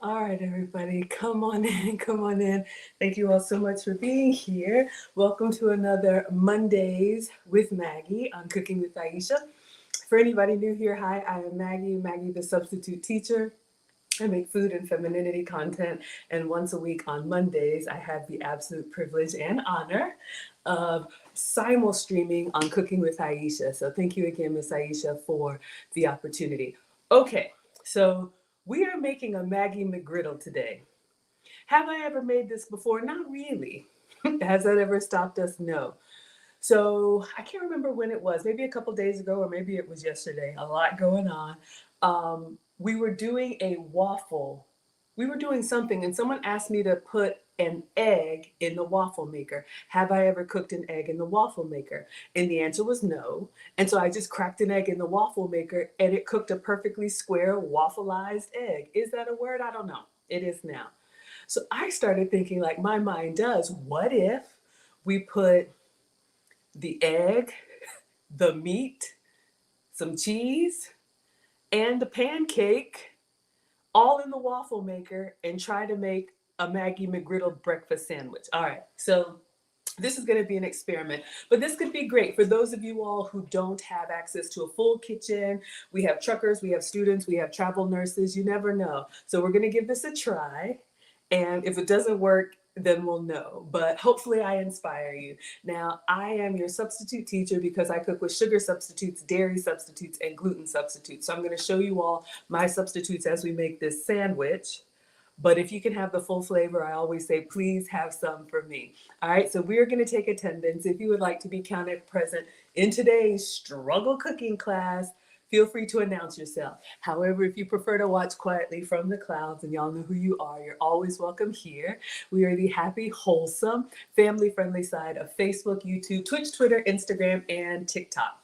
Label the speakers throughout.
Speaker 1: All right, everybody, come on in, come on in. Thank you all so much for being here. Welcome to another Mondays with Maggie on Cooking with Aisha. For anybody new here, hi, I am Maggie, the substitute teacher. I make food and femininity content, and once a week on Mondays, I have the absolute privilege and honor of simul streaming on Cooking with Aisha. So thank you again, Miss Aisha, for the opportunity. Okay, so we are making a Maggie McGriddle today. Have I ever made this before? Not really. Has that ever stopped us? No. So I can't remember when it was, maybe a couple days ago, or maybe it was yesterday. A lot going on. We were doing a waffle. We were doing something, and someone asked me to put an egg in the waffle maker. Have I ever cooked an egg in the waffle maker? And the answer was no. And so I just cracked an egg in the waffle maker, and it cooked a perfectly square waffleized egg. Is that a word? I don't know. It is now. So I started thinking, like my mind does, what if we put the egg, the meat, some cheese, and the pancake all in the waffle maker and try to make a Maggie McGriddle breakfast sandwich. All right, so this is going to be an experiment, but this could be great for those of you all who don't have access to a full kitchen. We have truckers, we have students, we have travel nurses, you never know. So we're going to give this a try. And if it doesn't work, then we'll know. But hopefully I inspire you. Now, I am your substitute teacher because I cook with sugar substitutes, dairy substitutes, and gluten substitutes. So I'm going to show you all my substitutes as we make this sandwich. But if you can have the full flavor, I always say, please have some for me. All right, so we are going to take attendance. If you would like to be counted present in today's struggle cooking class, feel free to announce yourself. However, if you prefer to watch quietly from the clouds and y'all know who you are, you're always welcome here. We are the happy, wholesome, family-friendly side of Facebook, YouTube, Twitch, Twitter, Instagram, and TikTok.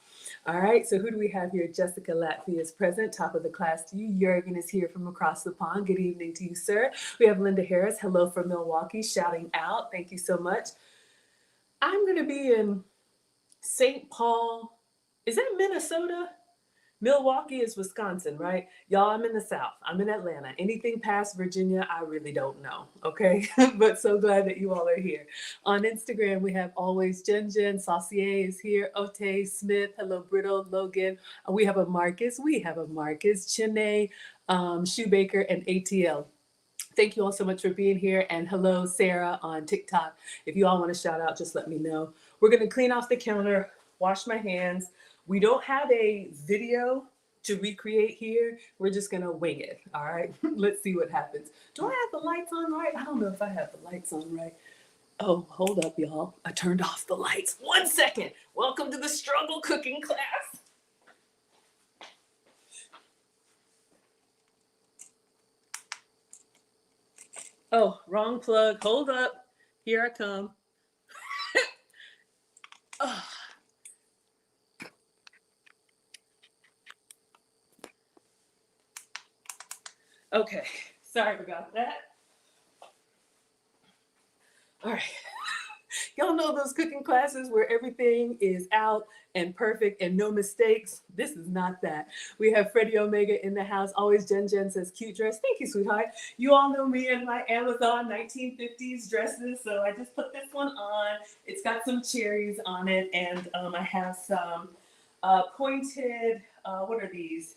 Speaker 1: All right, so who do we have here? Jessica Latvia is present, top of the class to you. Jurgen is here from across the pond. Good evening to you, sir. We have Linda Harris, hello from Milwaukee, shouting out. Thank you so much. I'm going to be in St. Paul. Is that Minnesota? Milwaukee is Wisconsin, right? Y'all, I'm in the South. I'm in Atlanta. Anything past Virginia, I really don't know, okay? But so glad that you all are here. On Instagram, we have always Jen. Saucier is here. Ote Smith. Hello, Brittle. Logan. We have a Marcus. Chene, Shoebaker, and ATL. Thank you all so much for being here. And hello, Sarah on TikTok. If you all want to shout out, just let me know. We're going to clean off the counter, wash my hands. We don't have a video to recreate here. We're just going to wing it. All right. Let's see what happens. Do I have the lights on right? I don't know if I have the lights on right. Oh, hold up, y'all. I turned off the lights. 1 second. Welcome to the struggle cooking class. Oh, wrong plug. Hold up. Here I come. Oh. Okay, sorry about that. All right. Y'all know those cooking classes where everything is out and perfect and no mistakes? This is not that. We have Freddie Omega in the house. Always Jen says, cute dress. Thank you, sweetheart. You all know me in my Amazon 1950s dresses, so I just put this one on. It's got some cherries on it, and I have some pointed, what are these?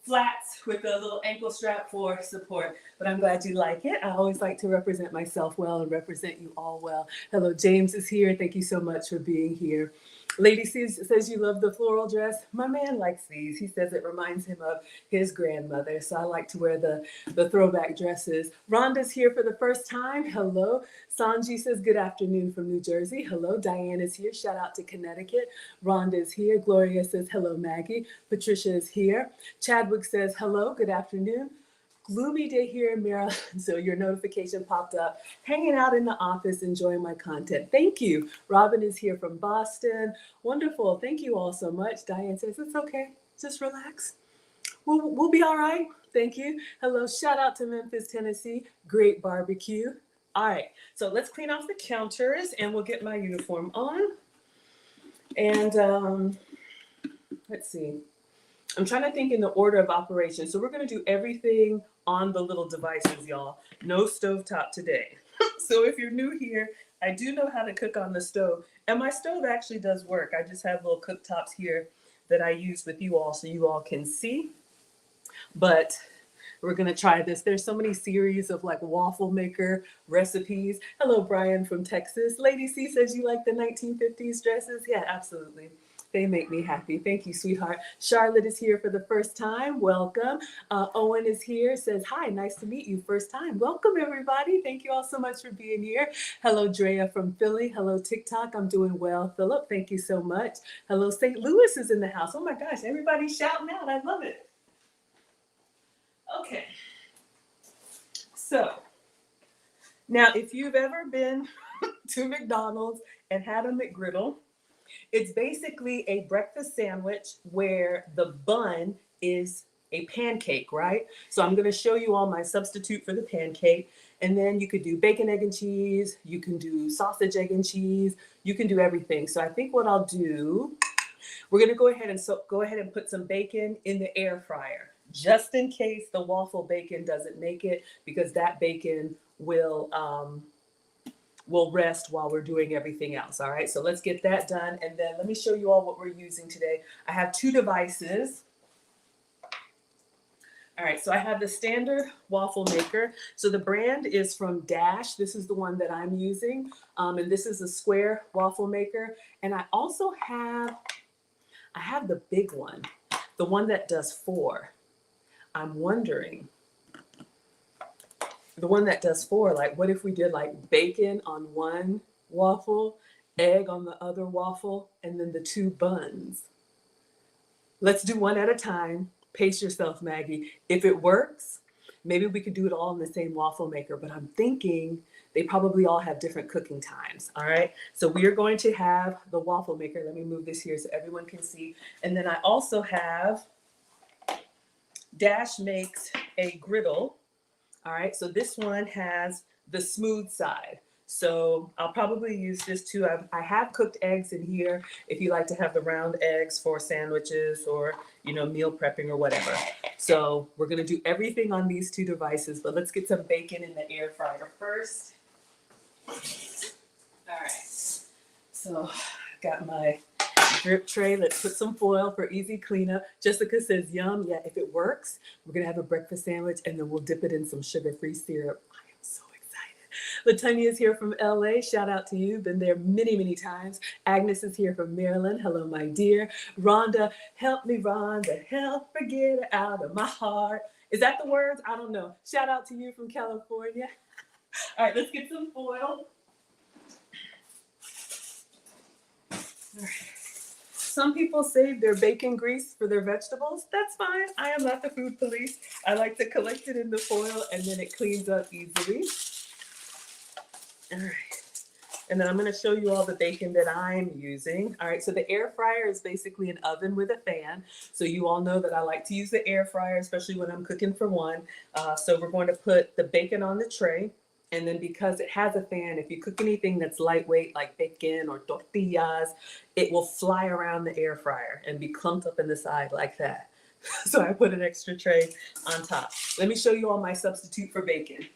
Speaker 1: Flats with a little ankle strap for support. But I'm glad you like it. I always like to represent myself well and represent you all well. Hello, James is here. Thank you so much for being here. Lady says you love the floral dress. My man likes these. He says it reminds him of his grandmother. So I like to wear the throwback dresses. Rhonda's here for the first time. Hello. Sanji says good afternoon from New Jersey. Hello. Diane is here. Shout out to Connecticut. Rhonda is here. Gloria says hello, Maggie. Patricia is here. Chadwick says hello. Good afternoon. Gloomy day here in Maryland, so your notification popped up. Hanging out in the office, enjoying my content. Thank you. Robin is here from Boston. Wonderful. Thank you all so much. Diane says, it's okay. Just relax. We'll be all right. Thank you. Hello. Shout out to Memphis, Tennessee. Great barbecue. All right. So let's clean off the counters and we'll get my uniform on. And let's see. I'm trying to think in the order of operations. So we're going to do everything on the little devices, y'all. No stovetop today. So if you're new here, I do know how to cook on the stove. And my stove actually does work. I just have little cooktops here that I use with you all so you all can see. But we're gonna try this. There's so many series of like waffle maker recipes. Hello, Brian from Texas. Lady C says you like the 1950s dresses. Yeah, absolutely. They make me happy. Thank you, sweetheart. Charlotte is here for the first time. Welcome. Owen is here, says, hi, nice to meet you. First time. Welcome, everybody. Thank you all so much for being here. Hello, Drea from Philly. Hello, TikTok. I'm doing well, Philip. Thank you so much. Hello, St. Louis is in the house. Oh my gosh, everybody's shouting out. I love it. Okay. So, now if you've ever been to McDonald's and had a McGriddle, it's basically a breakfast sandwich where the bun is a pancake, right? So I'm going to show you all my substitute for the pancake. And then you could do bacon, egg, and cheese. You can do sausage, egg, and cheese. You can do everything. So I think what I'll do, we're going to go ahead and put some bacon in the air fryer, just in case the waffle bacon doesn't make it, because that bacon will rest while we're doing everything else. All right, so let's get that done. And then let me show you all what we're using today. I have two devices. All right, so I have the standard waffle maker. So the brand is from Dash. This is the one that I'm using. And this is a square waffle maker. And I also have the big one, the one that does 4. I'm wondering, the one that does 4, like what if we did like bacon on one waffle, egg on the other waffle, and then the 2 buns? Let's do one at a time. Pace yourself, Maggie. If it works, maybe we could do it all in the same waffle maker, but I'm thinking they probably all have different cooking times. All right, so we are going to have the waffle maker. Let me move this here so everyone can see. And then I also have, Dash makes a griddle. All right, so this one has the smooth side. So I'll probably use this too. I have cooked eggs in here if you like to have the round eggs for sandwiches or, meal prepping or whatever. So we're gonna do everything on these 2 devices, but let's get some bacon in the air fryer first. All right, so I've got my drip tray. Let's put some foil for easy cleanup. Jessica says, yum. Yeah, if it works, we're going to have a breakfast sandwich and then we'll dip it in some sugar-free syrup. I am so excited. Latonia is here from LA. Shout out to you. Been there many, many times. Agnes is here from Maryland. Hello, my dear. Rhonda, help me, Rhonda. Help her get her out of my heart. Is that the words? I don't know. Shout out to you from California. All right, let's get some foil. All right. Some people save their bacon grease for their vegetables. That's fine. I am not the food police. I like to collect it in the foil and then it cleans up easily. All right. And then I'm going to show you all the bacon that I'm using. All right. So the air fryer is basically an oven with a fan. So you all know that I like to use the air fryer, especially when I'm cooking for one. So we're going to put the bacon on the tray. And then because it has a fan, if you cook anything that's lightweight like bacon or tortillas, it will fly around the air fryer and be clumped up in the side like that. So I put an extra tray on top. Let me show you all my substitute for bacon.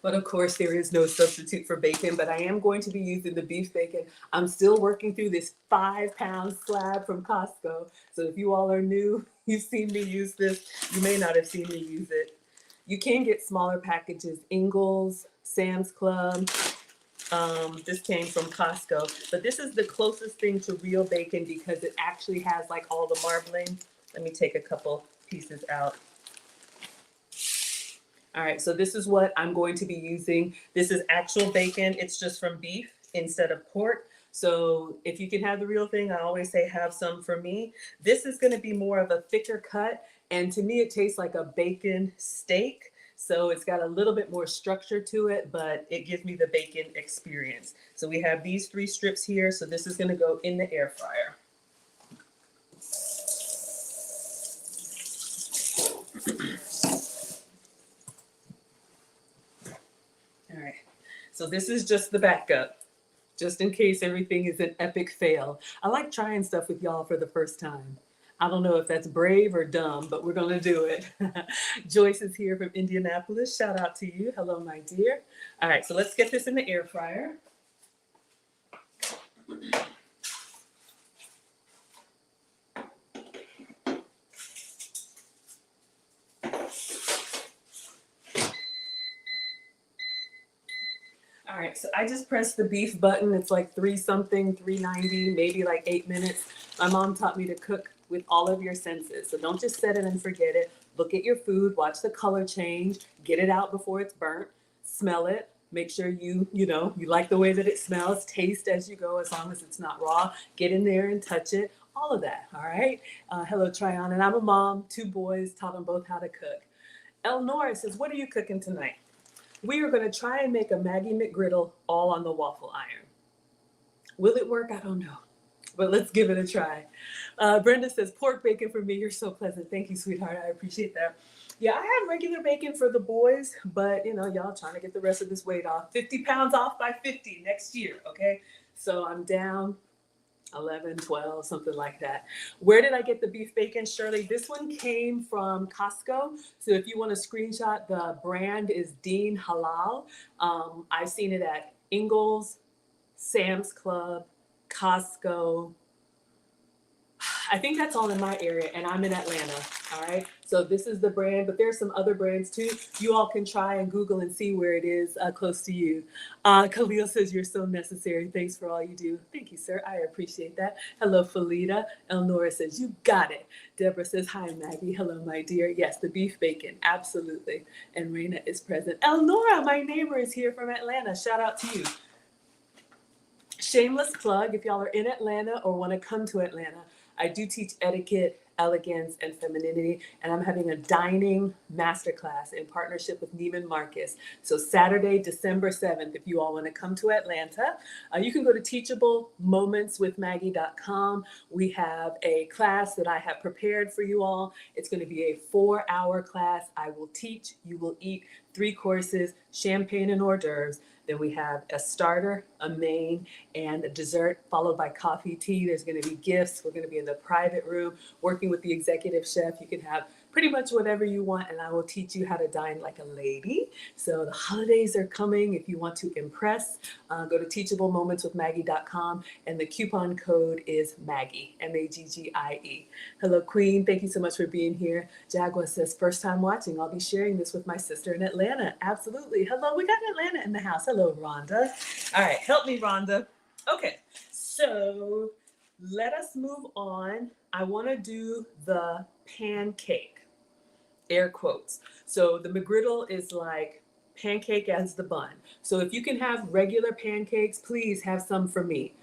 Speaker 1: But of course, there is no substitute for bacon, but I am going to be using the beef bacon. I'm still working through this 5-pound slab from Costco. So if you all are new, you've seen me use this. You may not have seen me use it. You can get smaller packages, Ingles, Sam's Club. This came from Costco, but this is the closest thing to real bacon because it actually has like all the marbling. Let me take a couple pieces out. All right, so this is what I'm going to be using. This is actual bacon. It's just from beef instead of pork. So if you can have the real thing, I always say have some for me. This is going to be more of a thicker cut. And to me, it tastes like a bacon steak. So it's got a little bit more structure to it, but it gives me the bacon experience. So we have these 3 strips here. So this is going to go in the air fryer. All right, so this is just the backup. just in case everything is an epic fail. I like trying stuff with y'all for the first time. I don't know if that's brave or dumb, but we're going to do it. Joyce is here from Indianapolis. Shout out to you. Hello, my dear. All right, so let's get this in the air fryer. All right, so I just pressed the beef button. It's like 3 something, 390, maybe like 8 minutes. My mom taught me to cook with all of your senses. So don't just set it and forget it. Look at your food, watch the color change, get it out before it's burnt, smell it, make sure you like the way that it smells, taste as you go as long as it's not raw. Get in there and touch it, all of that, all right? Hello, Tryon, and I'm a mom, 2 boys, taught them both how to cook. Elnora says, what are you cooking tonight? We are going to try and make a Maggie McGriddle all on the waffle iron. Will it work? I don't know. But let's give it a try. Brenda says, pork bacon for me. You're so pleasant. Thank you, sweetheart. I appreciate that. Yeah, I have regular bacon for the boys, but y'all trying to get the rest of this weight off. 50 pounds off by 50 next year, okay? So I'm down 11, 12, something like that. Where did I get the beef bacon, Shirley? This one came from Costco. So if you want to screenshot, the brand is Dine Halal. I've seen it at Ingles, Sam's Club, Costco. I think that's all in my area, and I'm in Atlanta. All right. So this is the brand, but there's some other brands too. You all can try and Google and see where it is close to you. Khalil says you're so necessary. Thanks for all you do. Thank you, sir. I appreciate that. Hello, Felita. Elnora says you got it. Deborah says hi, Maggie. Hello, my dear. Yes, the beef bacon, absolutely. And Raina is present. Elnora, my neighbor, is here from Atlanta. Shout out to you. Shameless plug, if y'all are in Atlanta or want to come to Atlanta, I do teach etiquette, elegance, and femininity, and I'm having a dining masterclass in partnership with Neiman Marcus. So Saturday, December 7th, if you all want to come to Atlanta, you can go to teachablemomentswithmaggie.com. We have a class that I have prepared for you all. It's going to be a 4-hour class. I will teach, you will eat 3 courses, champagne and hors d'oeuvres. Then we have a starter, a main, and a dessert, followed by coffee, tea. There's going to be gifts. We're going to be in the private room working with the executive chef. You can have pretty much whatever you want, and I will teach you how to dine like a lady. So the holidays are coming. If you want to impress, go to teachablemomentswithmaggie.com, and the coupon code is Maggie, Maggie. Hello, Queen. Thank you so much for being here. Jagua says, first time watching. I'll be sharing this with my sister in Atlanta. Absolutely. Hello, we got Atlanta in the house. Hello, Rhonda. All right, help me, Rhonda. Okay, so let us move on. I want to do the pancake. Air quotes. So the McGriddle is like pancake as the bun. So if you can have regular pancakes, please have some for me.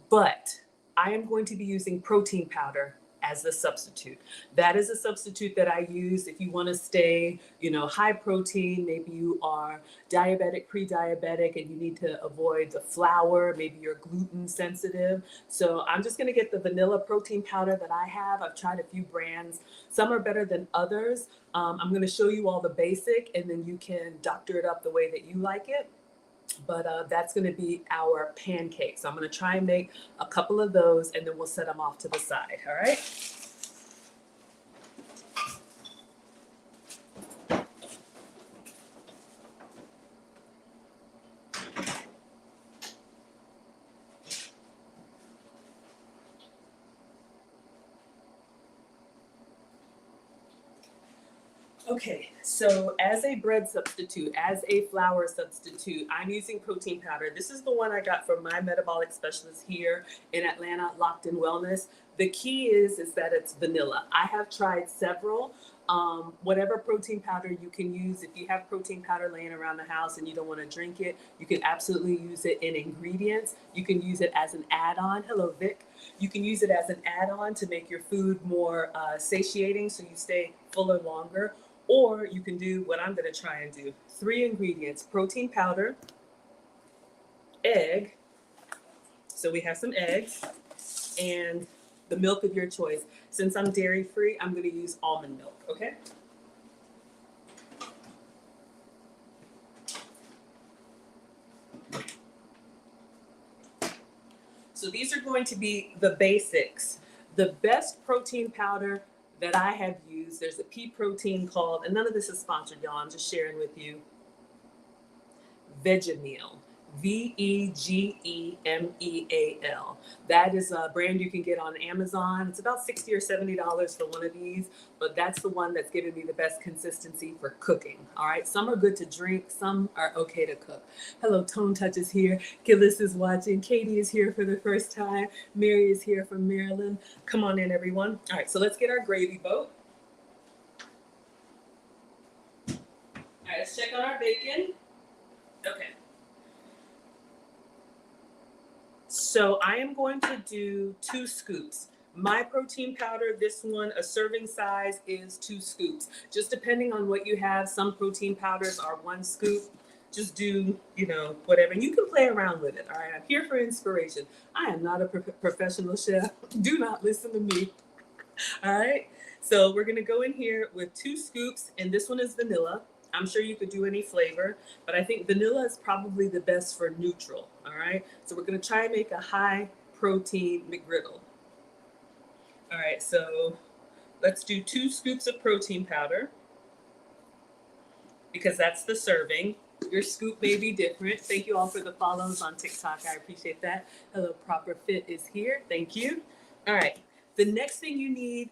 Speaker 1: But I am going to be using protein powder as the substitute. That is a substitute that I use if you want to stay, high protein. Maybe you are diabetic, pre-diabetic, and you need to avoid the flour. Maybe you're gluten sensitive. So I'm just going to get the vanilla protein powder that I have. I've tried a few brands. Some are better than others. I'm going to show you all the basic, and then you can doctor it up the way that you like it. But that's going to be our pancake. So I'm going to try and make a couple of those, and then we'll set them off to the side. All right. Okay, so as a bread substitute, as a flour substitute, I'm using protein powder. This is the one I got from my metabolic specialist here in Atlanta, Locked in Wellness. The key is that it's vanilla. I have tried several. Whatever protein powder you can use, if you have protein powder laying around the house and you don't want to drink it, you can absolutely use it in ingredients. You can use it as an add-on. Hello, Vic. You can use it as an add-on to make your food more satiating so you stay fuller longer. Or you can do what I'm going to try and do. 3 ingredients: protein powder, egg. So we have some eggs, and the milk of your choice. Since I'm dairy free, I'm going to use almond milk, okay? So these are going to be the basics. The best protein powder that I have used, there's a pea protein called, and none of this is sponsored, y'all, I'm just sharing with you, Vegemeal. Vegemeal. That is a brand you can get on Amazon. It's about $60 or $70 for one of these, but that's the one that's giving me the best consistency for cooking. All right, some are good to drink, some are okay to cook. Hello, Tone Touch is here. Gillis is watching. Katie is here for the first time. Mary is here from Maryland. Come on in, everyone. All right, so let's get our gravy boat. All right, let's check on our bacon. Okay. So I am going to do 2 scoops. My protein powder, this one, a serving size is 2 scoops. Just depending on what you have, some protein powders are 1 scoop. Just do, whatever. And you can play around with it, all right? I'm here for inspiration. I am not a professional chef. Do not listen to me, all right? So we're gonna go in here with 2 scoops, and this one is vanilla. I'm sure you could do any flavor, but I think vanilla is probably the best for neutral, all right? So we're gonna try and make a high protein McGriddle. All right, so let's do 2 scoops of protein powder because that's the serving. Your scoop may be different. Thank you all for the follows on TikTok. I appreciate that. Hello, Proper Fit is here. Thank you. All right. The next thing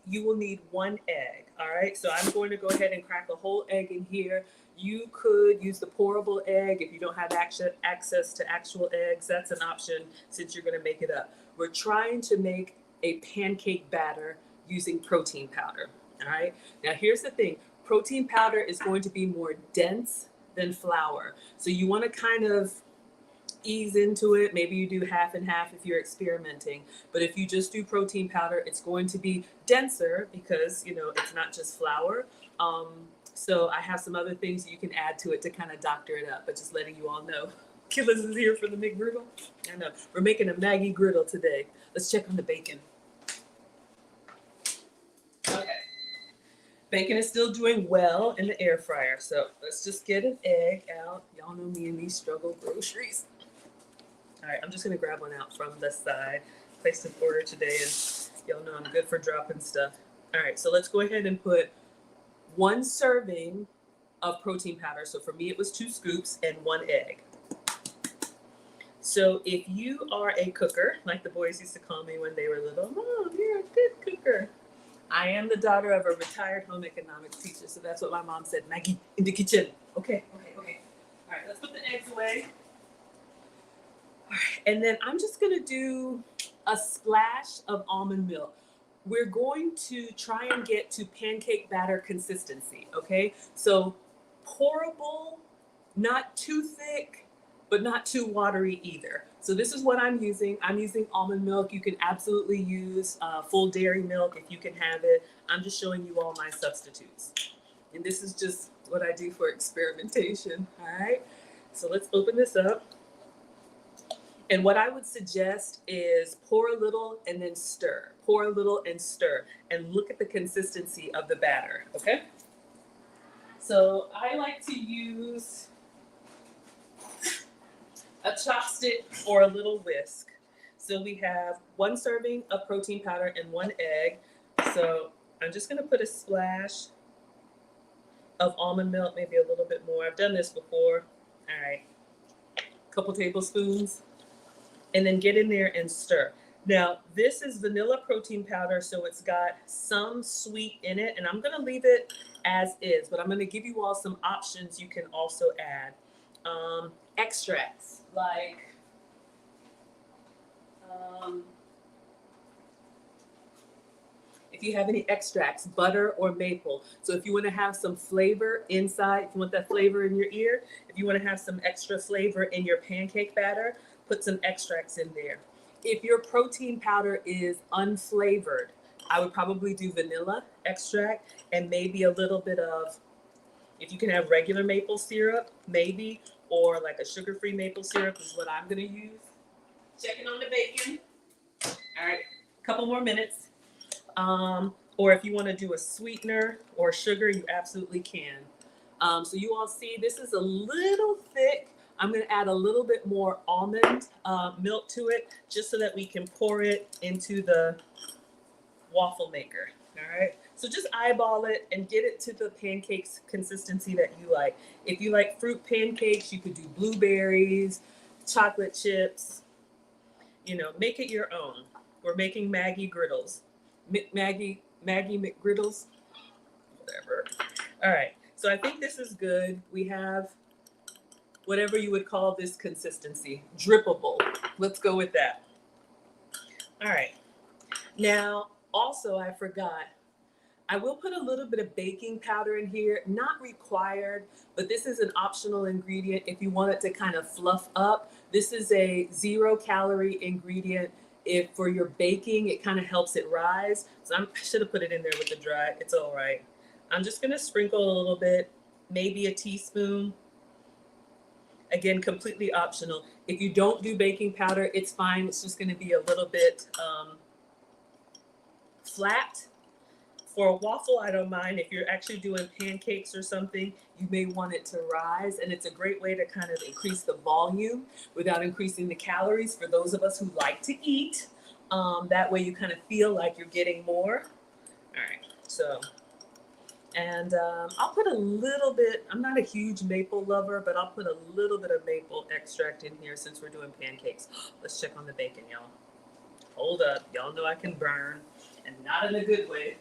Speaker 1: you will need 1 egg. All right. So I'm going to go ahead and crack a whole egg in here. You could use the pourable egg if you don't have access to actual eggs. That's an option since you're going to make it up. We're trying to make a pancake batter using protein powder. All right. Now here's the thing. Protein powder is going to be more dense than flour. So you want to kind of ease into it. Maybe you do half and half if you're experimenting. But if you just do protein powder, it's going to be denser because, it's not just flour. So I have some other things you can add to it to kind of doctor it up, but just letting you all know. Killers is here for the McGriddle. I know. We're making a Maggie griddle today. Let's check on the bacon. Okay. Bacon is still doing well in the air fryer. So let's just get an egg out. Y'all know me and these struggle groceries. All right, I'm just gonna grab one out from the side. Placed an order today and y'all know I'm good for dropping stuff. All right, so let's go ahead and put 1 serving of protein powder. So for me, it was 2 scoops and 1 egg. So if you are a cooker, like the boys used to call me when they were little, Mom, you're a good cooker. I am the daughter of a retired home economics teacher, so that's what my mom said, Maggie, in the kitchen. Okay. All right, let's put the eggs away. All right, and then I'm just gonna do a splash of almond milk. We're going to try and get to pancake batter consistency, okay? So pourable, not too thick, but not too watery either. So this is what I'm using. I'm using almond milk. You can absolutely use full dairy milk if you can have it. I'm just showing you all my substitutes. And this is just what I do for experimentation, all right? So let's open this up. And what I would suggest is pour a little and then stir. Pour a little and stir. And look at the consistency of the batter, okay? So I like to use a chopstick or a little whisk. So we have 1 serving of protein powder and 1 egg. So I'm just gonna put a splash of almond milk, maybe a little bit more. I've done this before. All right, a couple tablespoons. And then get in there and stir. Now, this is vanilla protein powder, so it's got some sweet in it, and I'm gonna leave it as is, but I'm gonna give you all some options you can also add. Extracts, like if you have any extracts, butter or maple. So if you wanna have some flavor inside, if you want that flavor in your ear, if you wanna have some extra flavor in your pancake batter, put some extracts in there. If your protein powder is unflavored, I would probably do vanilla extract and maybe a little bit of, if you can have regular maple syrup, maybe, or like a sugar-free maple syrup is what I'm gonna use. Checking on the bacon. All right, a couple more minutes. Or if you wanna do a sweetener or sugar, you absolutely can. So you all see, this is a little thick. I'm going to add a little bit more almond milk to it just so that we can pour it into the waffle maker. All right. So just eyeball it and get it to the pancakes consistency that you like. If you like fruit pancakes, you could do blueberries, chocolate chips, you know, make it your own. We're making Maggie griddles. Maggie McGriddles, whatever. All right. So I think this is good. We have whatever you would call this consistency, drippable. Let's go with that. All right. Now, also, I forgot, I will put a little bit of baking powder in here, not required, but this is an optional ingredient if you want it to kind of fluff up. This is a 0-calorie ingredient. If for your baking, it kind of helps it rise. So I should have put it in there with the dry. It's all right. I'm just going to sprinkle a little bit, maybe a teaspoon. Again, completely optional. If you don't do baking powder, it's fine. It's just going to be a little bit flat. For a waffle, I don't mind. If you're actually doing pancakes or something, you may want it to rise. And it's a great way to kind of increase the volume without increasing the calories for those of us who like to eat. That way you kind of feel like you're getting more. All right, so, and I'll put a little bit, I'm not a huge maple lover, but I'll put a little bit of maple extract in here since we're doing pancakes. Let's check on the bacon, y'all. Hold up, y'all know I can burn, and not in a good way.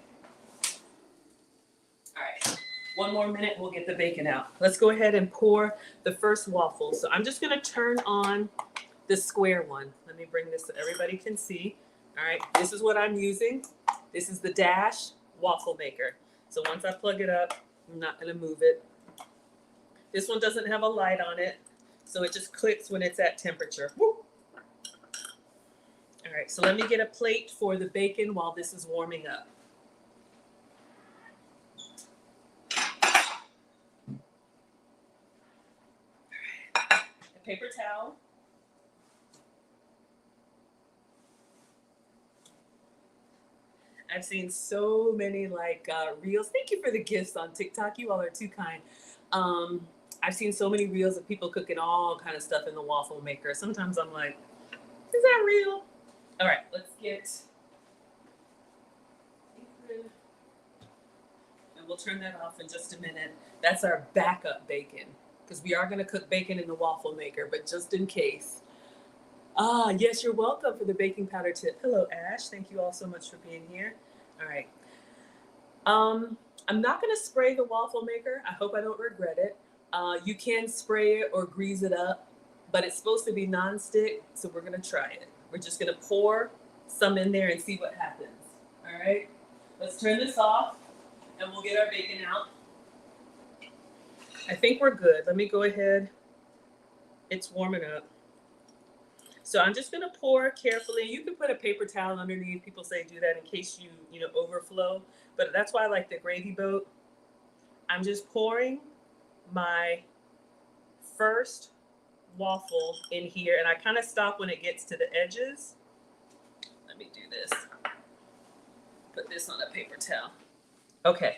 Speaker 1: All right, one more minute, we'll get the bacon out. Let's go ahead and pour the first waffle. So I'm just gonna turn on the square one. Let me bring this so everybody can see. All right, this is what I'm using. This is the Dash waffle maker. So once I plug it up, I'm not gonna move it. This one doesn't have a light on it, so it just clicks when it's at temperature. Woo! All right, so let me get a plate for the bacon while this is warming up. Paper towel. I've seen so many reels. Thank you for the gifts on TikTok. You all are too kind. I've seen so many reels of people cooking all kind of stuff in the waffle maker. Sometimes I'm like, is that real? All right, let's get, and we'll turn that off in just a minute. That's our backup bacon, because we are going to cook bacon in the waffle maker, but just in case. Yes, you're welcome for the baking powder tip. Hello, Ash. Thank you all so much for being here. All right. I'm not going to spray the waffle maker. I hope I don't regret it. You can spray it or grease it up, but it's supposed to be nonstick, so we're going to try it. We're just going to pour some in there and see what happens. All right. Let's turn this off, and we'll get our bacon out. I think we're good. Let me go ahead. It's warming up. So I'm just gonna pour carefully. You can put a paper towel underneath. People say do that in case you overflow. But that's why I like the gravy boat. I'm just pouring my first waffle in here, and I kind of stop when it gets to the edges. Let me do this. Put this on a paper towel. Okay.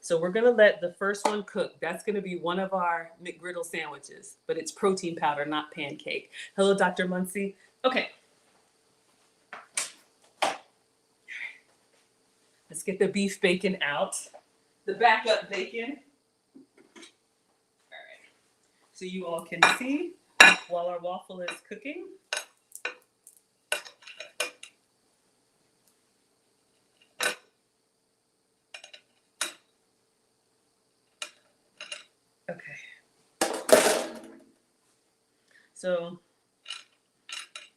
Speaker 1: So we're going to let the first one cook. That's going to be one of our McGriddle sandwiches, but it's protein powder, not pancake. Hello, Dr. Muncie. Okay. Let's get the beef bacon out. The backup bacon. All right. So you all can see while our waffle is cooking. Okay. So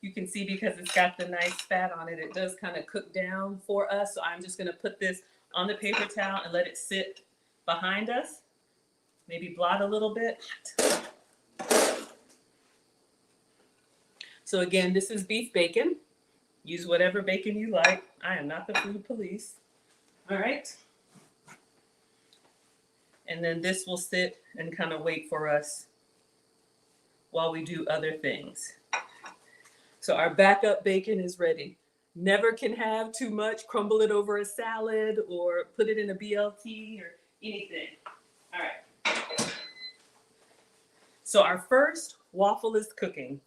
Speaker 1: you can see because it's got the nice fat on it, it does kind of cook down for us. So I'm just going to put this on the paper towel and let it sit behind us. Maybe blot a little bit. So again, this is beef bacon. Use whatever bacon you like. I am not the food police. All right. And then this will sit and kind of wait for us while we do other things. So our backup bacon is ready. Never can have too much. Crumble it over a salad or put it in a BLT or anything. All right. So our first waffle is cooking.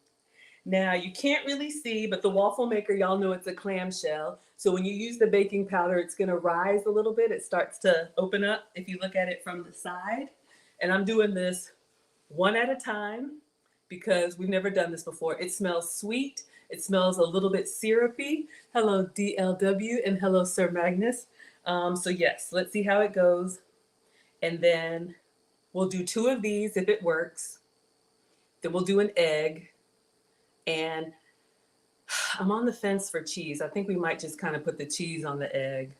Speaker 1: Now you can't really see, but the waffle maker, y'all know it's a clamshell. So when you use the baking powder, it's gonna rise a little bit. It starts to open up if you look at it from the side. And I'm doing this one at a time because we've never done this before. It smells sweet. It smells a little bit syrupy. Hello DLW and hello Sir Magnus. So yes, let's see how it goes. And then we'll do 2 of these if it works. Then we'll do an egg. And I'm on the fence for cheese. I think we might just kind of put the cheese on the egg.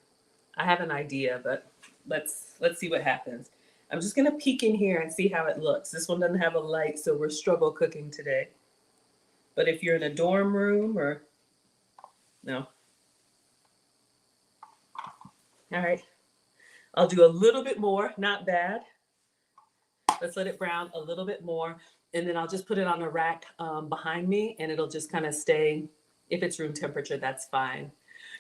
Speaker 1: I have an idea, but let's see what happens. I'm just gonna peek in here and see how it looks. This one doesn't have a light, so we're struggle cooking today. But if you're in a dorm room or no. All right, I'll do a little bit more, not bad. Let's let it brown a little bit more. And then I'll just put it on a rack behind me and it'll just kind of stay. If it's room temperature, that's fine.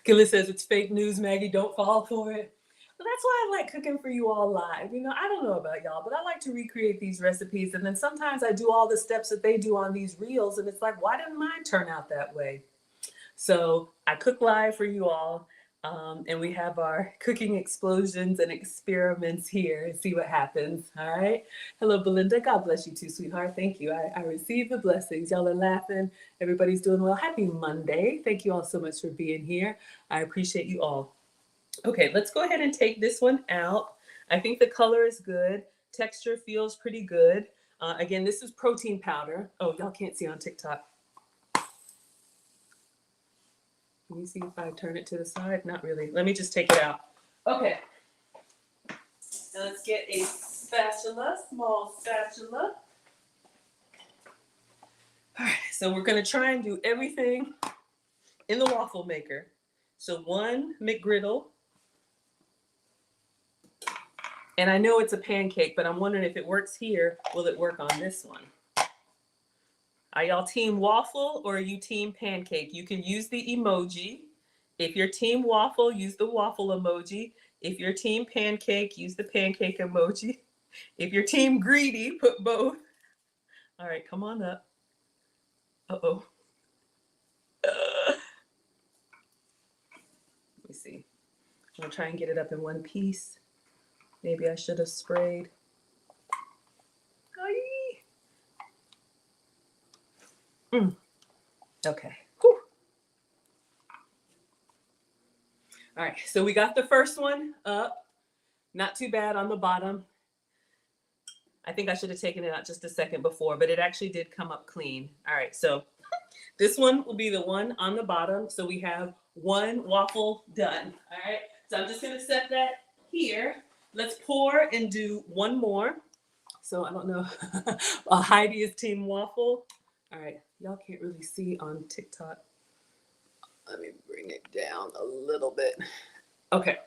Speaker 1: Kayla says it's fake news, Maggie, don't fall for it. But that's why I like cooking for you all live. You know, I don't know about y'all, but I like to recreate these recipes. And then sometimes I do all the steps that they do on these reels. And it's like, why didn't mine turn out that way? So I cook live for you all. And we have our cooking explosions and experiments here and see what happens. All right. Hello, Belinda. God bless you too, sweetheart. Thank you. I receive the blessings. Y'all are laughing. Everybody's doing well. Happy Monday. Thank you all so much for being here. I appreciate you all. Okay, let's go ahead and take this one out. I think the color is good. Texture feels pretty good. Again, this is protein powder. Oh, y'all can't see on TikTok. Can you see if I turn it to the side? Not really. Let me just take it out. Okay. Now let's get a spatula, small spatula. All right, so we're gonna try and do everything in the waffle maker. So 1 McGriddle. And I know it's a pancake, but I'm wondering if it works here, will it work on this one? Are y'all team waffle or are you team pancake? You can use the emoji. If you're team waffle, use the waffle emoji. If you're team pancake, use the pancake emoji. If you're team greedy, put both. All right, come on up. Uh-oh. Let me see. I'm gonna try and get it up in one piece. Maybe I should have sprayed. Okay. Whew. All right, so we got the first one up. Not too bad on the bottom. I think I should have taken it out just a second before, but it actually did come up clean. All right, so this one will be the one on the bottom. So we have 1 waffle done. All right, so I'm just gonna set that here. Let's pour and do 1 more. So I don't know. Heidi is team waffle. All right, y'all can't really see on TikTok. Let me bring it down a little bit. Okay,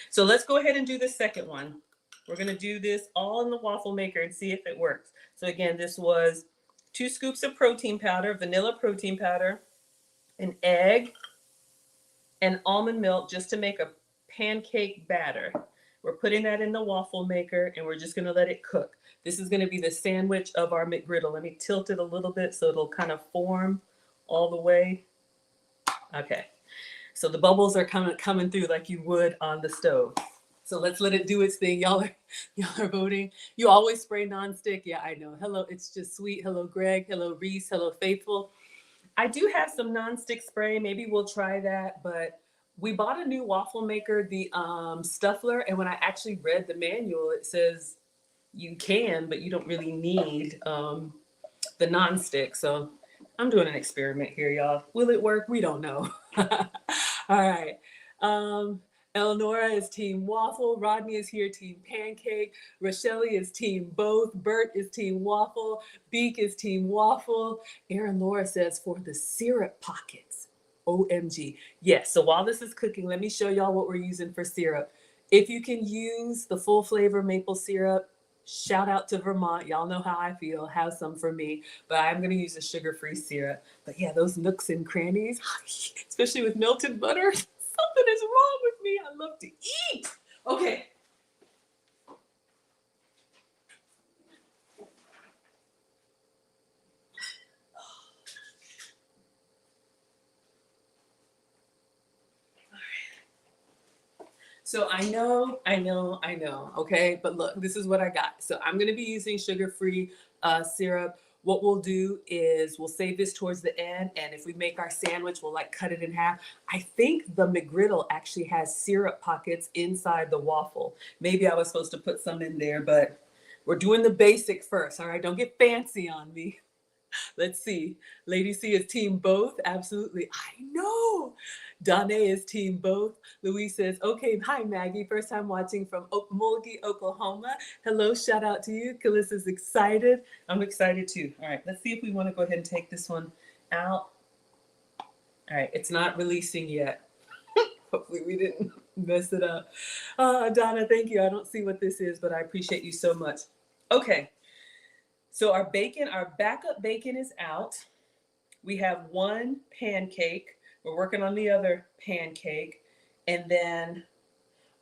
Speaker 1: so let's go ahead and do the second one. We're gonna do this all in the waffle maker and see if it works. So again, this was 2 scoops of protein powder, vanilla protein powder, an egg, and almond milk just to make a pancake batter. We're putting that in the waffle maker and we're just gonna let it cook. This is gonna be the sandwich of our McGriddle. Let me tilt it a little bit so it'll kind of form all the way. Okay, so the bubbles are coming through like you would on the stove. So let's let it do its thing. Y'all are voting. You always spray nonstick. Yeah, I know. Hello, it's just sweet. Hello, Greg. Hello, Reese. Hello, Faithful. I do have some nonstick spray. Maybe we'll try that, but we bought a new waffle maker, the Stuffler, and when I actually read the manual, it says you can, but you don't really need the nonstick. So I'm doing an experiment here, y'all. Will it work? We don't know. All right. Eleonora is team waffle. Rodney is here, team pancake. Rochelle is team both. Bert is team waffle. Beak is team waffle. Aaron Laura says for the syrup pockets. OMG. Yes, so while this is cooking, let me show y'all what we're using for syrup. If you can use the full flavor maple syrup, shout out to Vermont. Y'all know how I feel. Have some for me. But I'm going to use a sugar-free syrup. But yeah, those nooks and crannies, especially with melted butter, something is wrong with me. I love to eat. Okay. So I know, okay? But look, this is what I got. So I'm gonna be using sugar-free syrup. What we'll do is we'll save this towards the end, and if we make our sandwich, we'll like cut it in half. I think the McGriddle actually has syrup pockets inside the waffle. Maybe I was supposed to put some in there, but we're doing the basic first, all right? Don't get fancy on me. Let's see. Lady C is team both. Absolutely. I know. Donna is team both. Louise says, okay, hi Maggie. First time watching from Mulgee, Oklahoma. Hello, shout out to you. Kalissa's excited. I'm excited too. All right, let's see if we want to go ahead and take this one out. All right, it's not releasing yet. Hopefully we didn't mess it up. Donna, thank you. I don't see what this is, but I appreciate you so much. Okay. So our bacon, our backup bacon is out. We have one pancake. We're working on the other pancake. And then,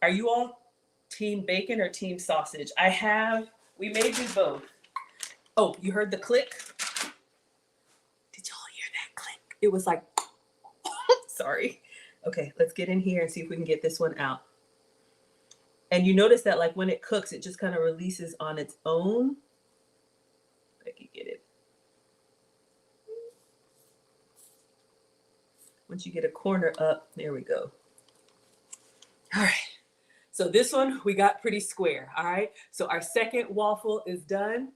Speaker 1: are you all team bacon or team sausage? We may do both. Oh, you heard the click? Did y'all hear that click? It was like, sorry. Okay, let's get in here and see if we can get this one out. And you notice that like when it cooks, it just kind of releases on its own. I can get it. Once you get a corner up, there we go. All right. So this one we got pretty square. All right. So our second waffle is done.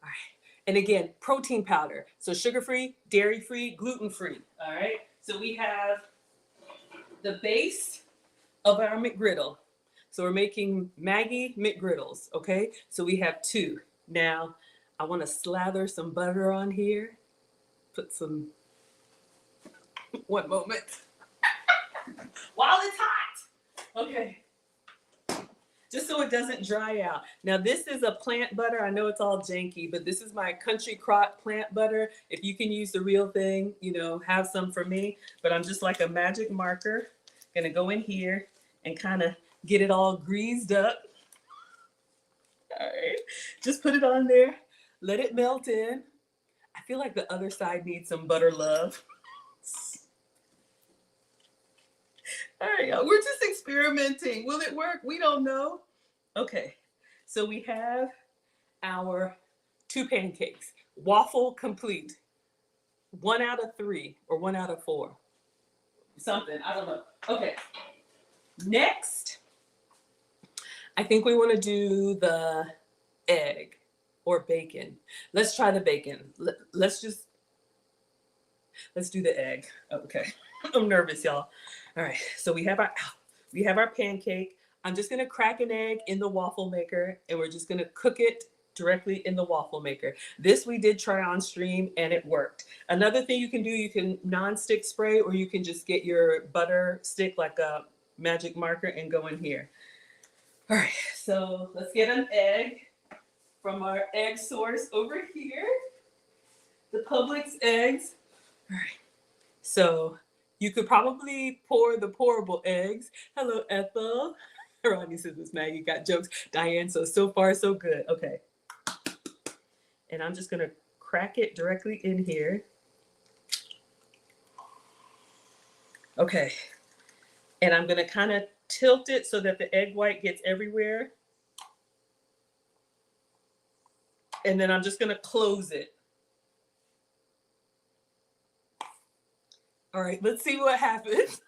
Speaker 1: All right. And again, protein powder. So sugar-free, dairy-free, gluten-free. All right. So we have the base of our McGriddle. So we're making Maggie McGriddles. Okay. So we have two. Now, I want to slather some butter on here. Put some, one moment. While it's hot. Okay. Just so it doesn't dry out. Now this is a plant butter. I know it's all janky, but this is my country crock plant butter. If you can use the real thing, you know, have some for me. But I'm just like a magic marker. Gonna go in here and kind of get it all greased up. All right. Just put it on there. Let it melt in. I feel like the other side needs some butter love. All right, y'all. We're just experimenting. Will it work? We don't know. Okay, so we have our two pancakes. Waffle complete. 1 out of 3 or 1 out of 4. Something, I don't know. Okay, next, I think we want to do the egg. Or bacon. Let's try the bacon. Let's do the egg. Okay. I'm nervous, y'all. All right. So we have our pancake. I'm just gonna crack an egg in the waffle maker and we're just gonna cook it directly in the waffle maker. This we did try on stream and it worked. Another thing you can do, you can non-stick spray or you can just get your butter stick like a magic marker and go in here. All right. So let's get an egg. From our egg source over here, the Publix eggs. All right. So you could probably pour the pourable eggs. Hello, Ethel. Ronnie says Miss Maggie got jokes. Diane, so far so good. Okay. And I'm just gonna crack it directly in here. Okay. And I'm gonna kind of tilt it so that the egg white gets everywhere. And then I'm just gonna close it. All right, let's see what happens.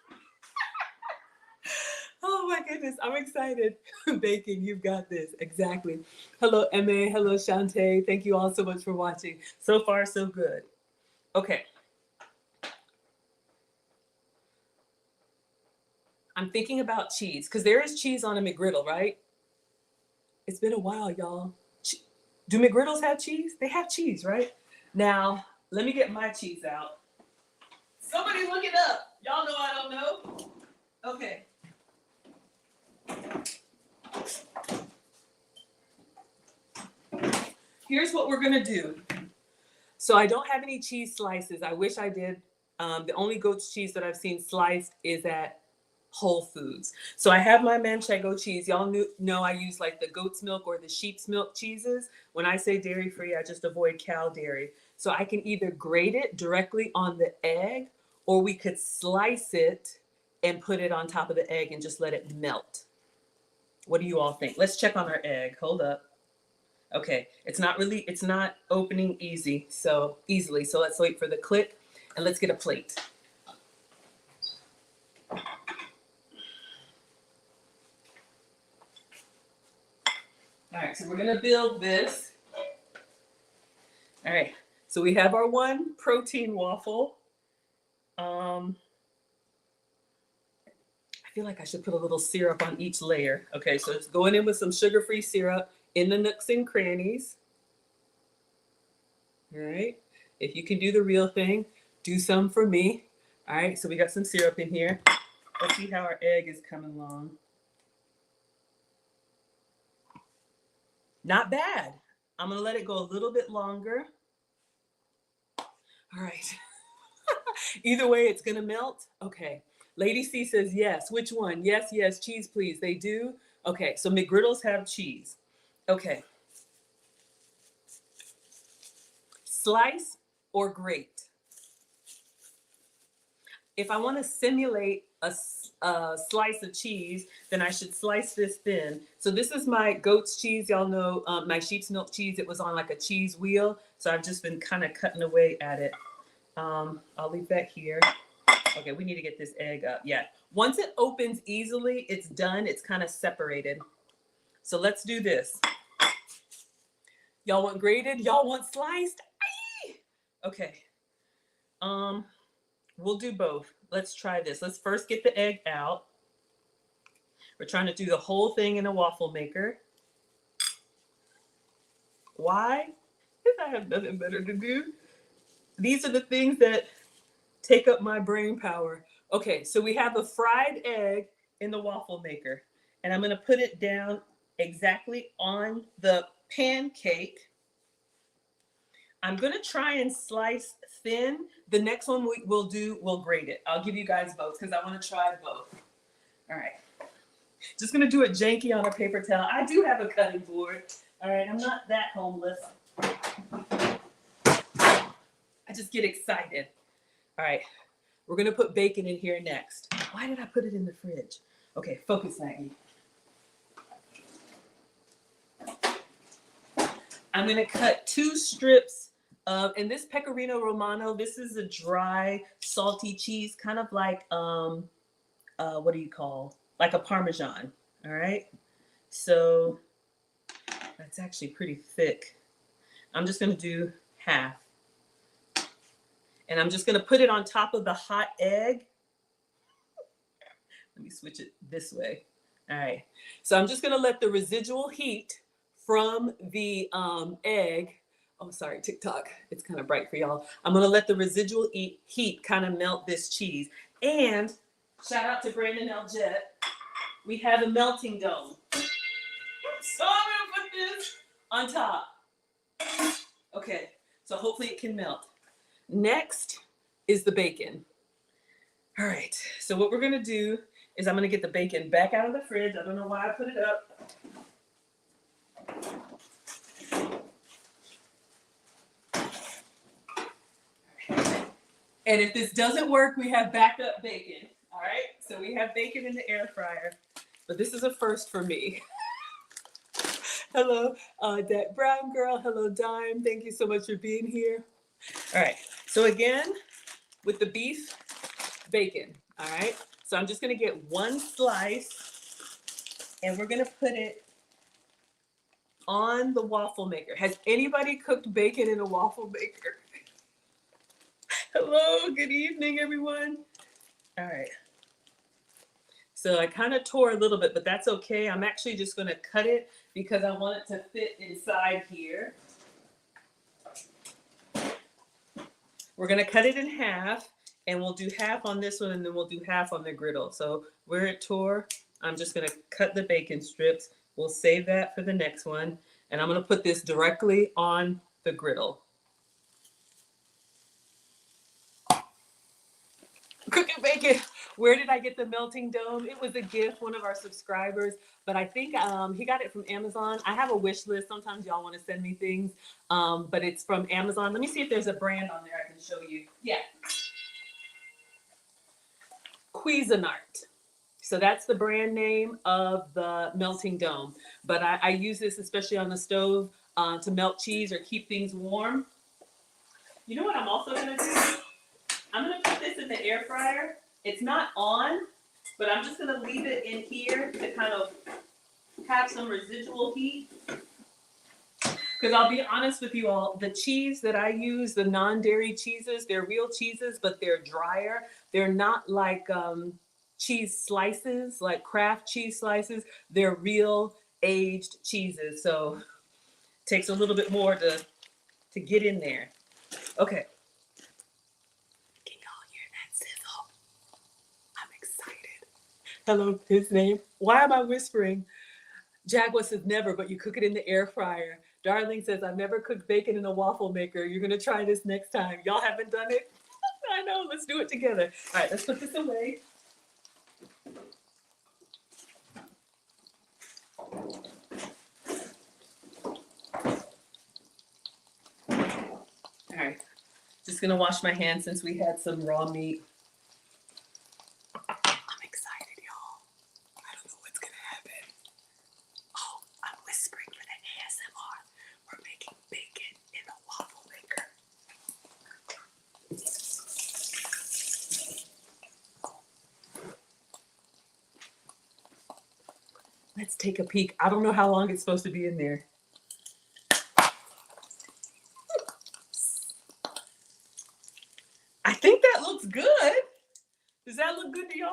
Speaker 1: Oh my goodness, I'm excited. Baking, you've got this, exactly. Hello, Emma, hello, Shantae. Thank you all so much for watching. So far, so good. Okay. I'm thinking about cheese, because there is cheese on a McGriddle, right? It's been a while, y'all. Do McGriddles have cheese? They have cheese, right? Now, let me get my cheese out. Somebody look it up. Y'all know I don't know. Okay. Here's what we're gonna do. So I don't have any cheese slices. I wish I did. The only goat's cheese that I've seen sliced is at Whole Foods. So I have my manchego cheese. Y'all know I use like the goat's milk or the sheep's milk cheeses. When I say dairy free, I just avoid cow dairy. So I can either grate it directly on the egg or we could slice it and put it on top of the egg and just let it melt. What do you all think? Let's check on our egg. Hold up. Okay, it's not opening easily. So let's wait for the click and let's get a plate. All right, so we're gonna build this. All right, so we have our one protein waffle. I feel like I should put a little syrup on each layer. Okay, so it's going in with some sugar-free syrup in the nooks and crannies. All right, if you can do the real thing, do some for me. All right, so we got some syrup in here. Let's see how our egg is coming along. Not bad. I'm gonna let it go a little bit longer. All right. Either way, it's gonna melt. Okay. Lady C says yes. Which one? Yes, yes. Cheese, please. They do. Okay. So McGriddles have cheese. Okay. Slice or grate? If I want to simulate a slice of cheese, then I should slice this thin. So this is my goat's cheese. Y'all know my sheep's milk cheese. It was on like a cheese wheel. So I've just been kind of cutting away at it. I'll leave that here. Okay, we need to get this egg up. Yeah. Once it opens easily, it's done. It's kind of separated. So let's do this. Y'all want grated? Y'all want sliced? Aye! Okay. We'll do both. Let's try this. Let's first get the egg out. We're trying to do the whole thing in a waffle maker. Why? Because I have nothing better to do. These are the things that take up my brain power. Okay, so we have a fried egg in the waffle maker, and I'm going to put it down exactly on the pancake. I'm going to try and slice thin. The next one we'll grate it. I'll give you guys both because I want to try both. All right. Just going to do it janky on a paper towel. I do have a cutting board. All right, I'm not that homeless. I just get excited. All right, we're going to put bacon in here next. Why did I put it in the fridge? Okay, focus, Maggie. I'm going to cut 2 strips of, and this Pecorino Romano, this is a dry, salty cheese, kind of like, what do you call? Like a Parmesan, all right? So that's actually pretty thick. I'm just going to do half. And I'm just going to put it on top of the hot egg. Let me switch it this way. All right. So I'm just going to let the residual heat from the egg. Oh, sorry, TikTok. It's kind of bright for y'all. I'm going to let the residual heat kind of melt this cheese. And shout out to Brandon Eljet. We have a melting dome. So I'm going to put this on top. Okay. So hopefully it can melt. Next is the bacon. All right, so what we're gonna do is I'm gonna get the bacon back out of the fridge. I don't know why I put it up. And if this doesn't work, we have backup bacon. All right, so we have bacon in the air fryer, but this is a first for me. Hello, that brown girl. Hello, Dime. Thank you so much for being here. All right, so again, with the beef, bacon, all right? So I'm just gonna get 1 slice and we're gonna put it on the waffle maker. Has anybody cooked bacon in a waffle maker? Hello, good evening, everyone. All right. So I kind of tore a little bit, but that's okay. I'm actually just gonna cut it because I want it to fit inside here. We're gonna cut it in half and we'll do half on this one and then we'll do half on the griddle. So where it tore, I'm just gonna cut the bacon strips. We'll save that for the next one. And I'm gonna put this directly on the griddle. Cooking bacon. Where did I get the melting dome? It was a gift, one of our subscribers, but I think he got it from Amazon. I have a wish list. Sometimes y'all want to send me things, but it's from Amazon. Let me see if there's a brand on there I can show you. Yeah. Cuisinart. So that's the brand name of the melting dome. But I use this especially on the stove to melt cheese or keep things warm. You know what I'm also gonna do? I'm gonna put this in the air fryer. It's not on, but I'm just gonna leave it in here to kind of have some residual heat. Because I'll be honest with you all, the cheese that I use, the non-dairy cheeses, they're real cheeses, but they're drier. They're not like cheese slices, like Kraft cheese slices. They're real aged cheeses. So it takes a little bit more to get in there. Okay. Can y'all hear that sizzle? I'm excited. Hello, his name. Why am I whispering? Jaguar says never, but you cook it in the air fryer. Darling says, I've never cooked bacon in a waffle maker. You're going to try this next time. Y'all haven't done it? I know. Let's do it together. All right, let's put this away. All right. Just going to wash my hands since we had some raw meat. I'm excited, y'all. I don't know what's going to happen. Oh, I'm whispering for the ASMR. We're making bacon in a waffle maker. Let's take a peek. I don't know how long it's supposed to be in there. I think that looks good. Does that look good to y'all?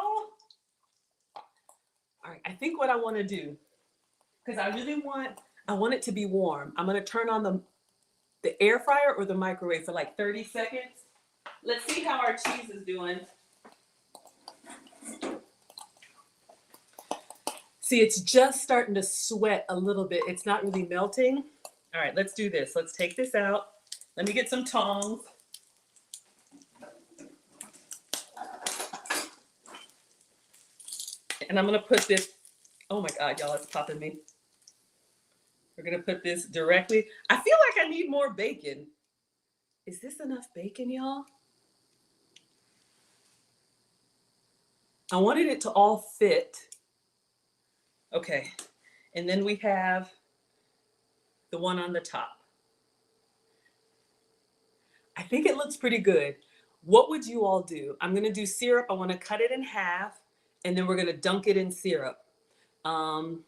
Speaker 1: All right, I think what I want to do, because I want it to be warm. I'm going to turn on the air fryer or the microwave for like 30 seconds. Let's see how our cheese is doing. See, it's just starting to sweat a little bit. It's not really melting. All right, let's do this. Let's take this out. Let me get some tongs. And I'm going to put this, oh my God, y'all, it's popping me. We're going to put this directly. I feel like I need more bacon. Is this enough bacon, y'all? I wanted it to all fit. Okay. And then we have the one on the top. I think it looks pretty good. What would you all do? I'm going to do syrup. I want to cut it in half, and then we're going to dunk it in syrup. I'm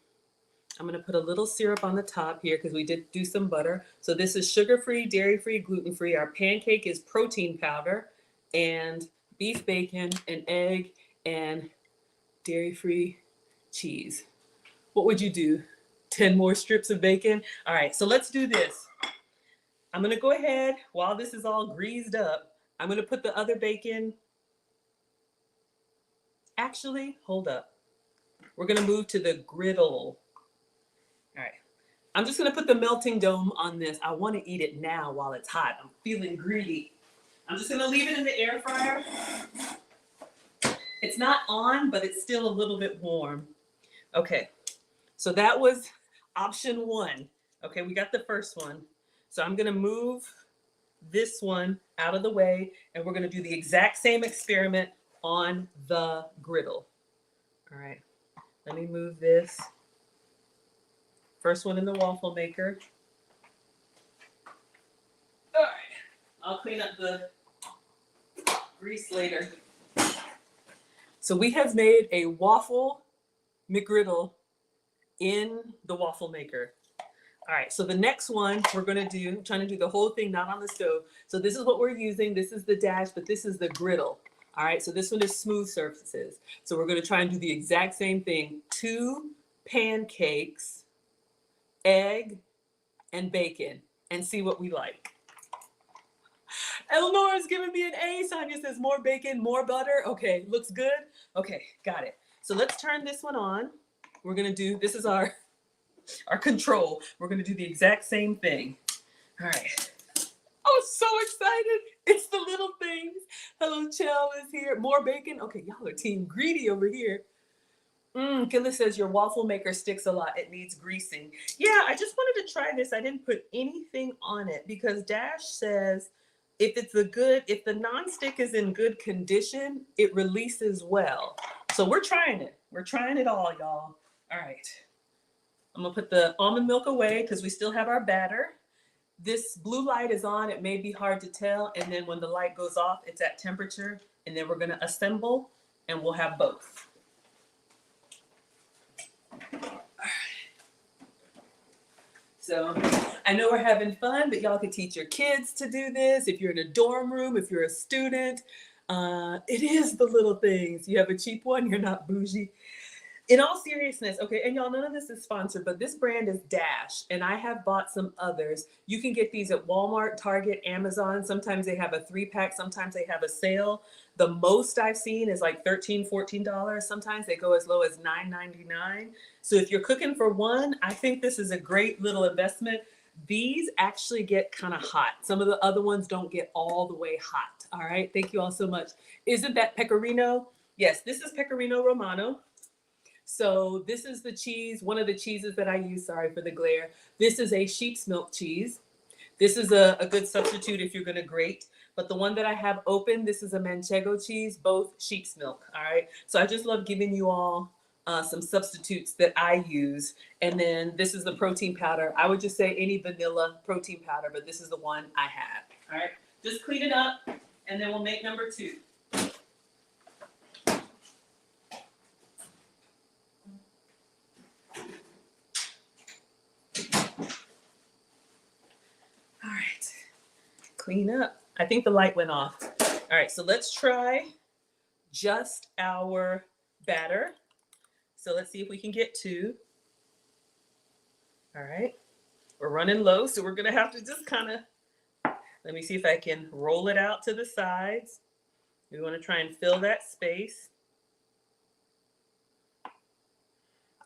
Speaker 1: going to put a little syrup on the top here because we did do some butter. So this is sugar-free, dairy-free, gluten-free. Our pancake is protein powder and beef bacon and egg and dairy-free cheese. What would you do? 10 more strips of bacon? All right, so let's do this. I'm going to go ahead, while this is all greased up, I'm going to put the other bacon. Actually, hold up. We're going to move to the griddle. All right. I'm just going to put the melting dome on this. I want to eat it now while it's hot. I'm feeling greedy. I'm just going to leave it in the air fryer. It's not on, but it's still a little bit warm. Okay. So that was option one. Okay, we got the first one. So I'm going to move this one out of the way, and we're going to do the exact same experiment on the griddle. All right. Let me move this. First one in the waffle maker. All right. I'll clean up the grease later. So we have made a waffle McGriddle in the waffle maker. All right, so the next one we're going to do, I'm trying to do the whole thing, not on the stove. So this is what we're using. This is the dash, but this is the griddle. All right, so this one is smooth surfaces. So we're going to try and do the exact same thing. 2 pancakes, egg, and bacon, and see what we like. Eleanor's giving me an A. Sonia says more bacon, more butter. Okay, looks good. Okay, got it. So let's turn this one on. We're going to do, this is our control. We're going to do the exact same thing. All right. I'm so excited. It's the little things. Hello, Chell is here. More bacon. Okay, y'all are team greedy over here. Killa says your waffle maker sticks a lot. It needs greasing. Yeah, I just wanted to try this. I didn't put anything on it because Dash says if the nonstick is in good condition, it releases well. So we're trying it. We're trying it all, y'all. All right. I'm gonna put the almond milk away because we still have our batter. This blue light is on. It may be hard to tell. And then when the light goes off, it's at temperature. And then we're gonna assemble and we'll have both. So I know we're having fun, but y'all can teach your kids to do this. If you're in a dorm room, if you're a student, it is the little things. You have a cheap one, you're not bougie. In all seriousness, okay, and y'all, none of this is sponsored, but this brand is Dash, and I have bought some others. You can get these at Walmart, Target, Amazon. Sometimes they have a 3-pack, sometimes they have a sale. The most I've seen is like $13, $14. Sometimes they go as low as $9.99. So if you're cooking for one, I think this is a great little investment. These actually get kind of hot. Some of the other ones don't get all the way hot. All right, thank you all so much. Isn't that Pecorino? Yes, this is Pecorino Romano. So this is the cheese, one of the cheeses that I use, sorry for the glare. This is a sheep's milk cheese. This is a good substitute if you're gonna grate. But the one that I have open, this is a Manchego cheese, both sheep's milk, all right? So I just love giving you all some substitutes that I use. And then this is the protein powder. I would just say any vanilla protein powder, but this is the one I have, all right? Just clean it up and then we'll make number 2. Clean up. I think the light went off. All right, so let's try just our batter. So let's see if we can get 2. All right, we're running low, so we're gonna have to just kind of, let me see if I can roll it out to the sides. We wanna try and fill that space.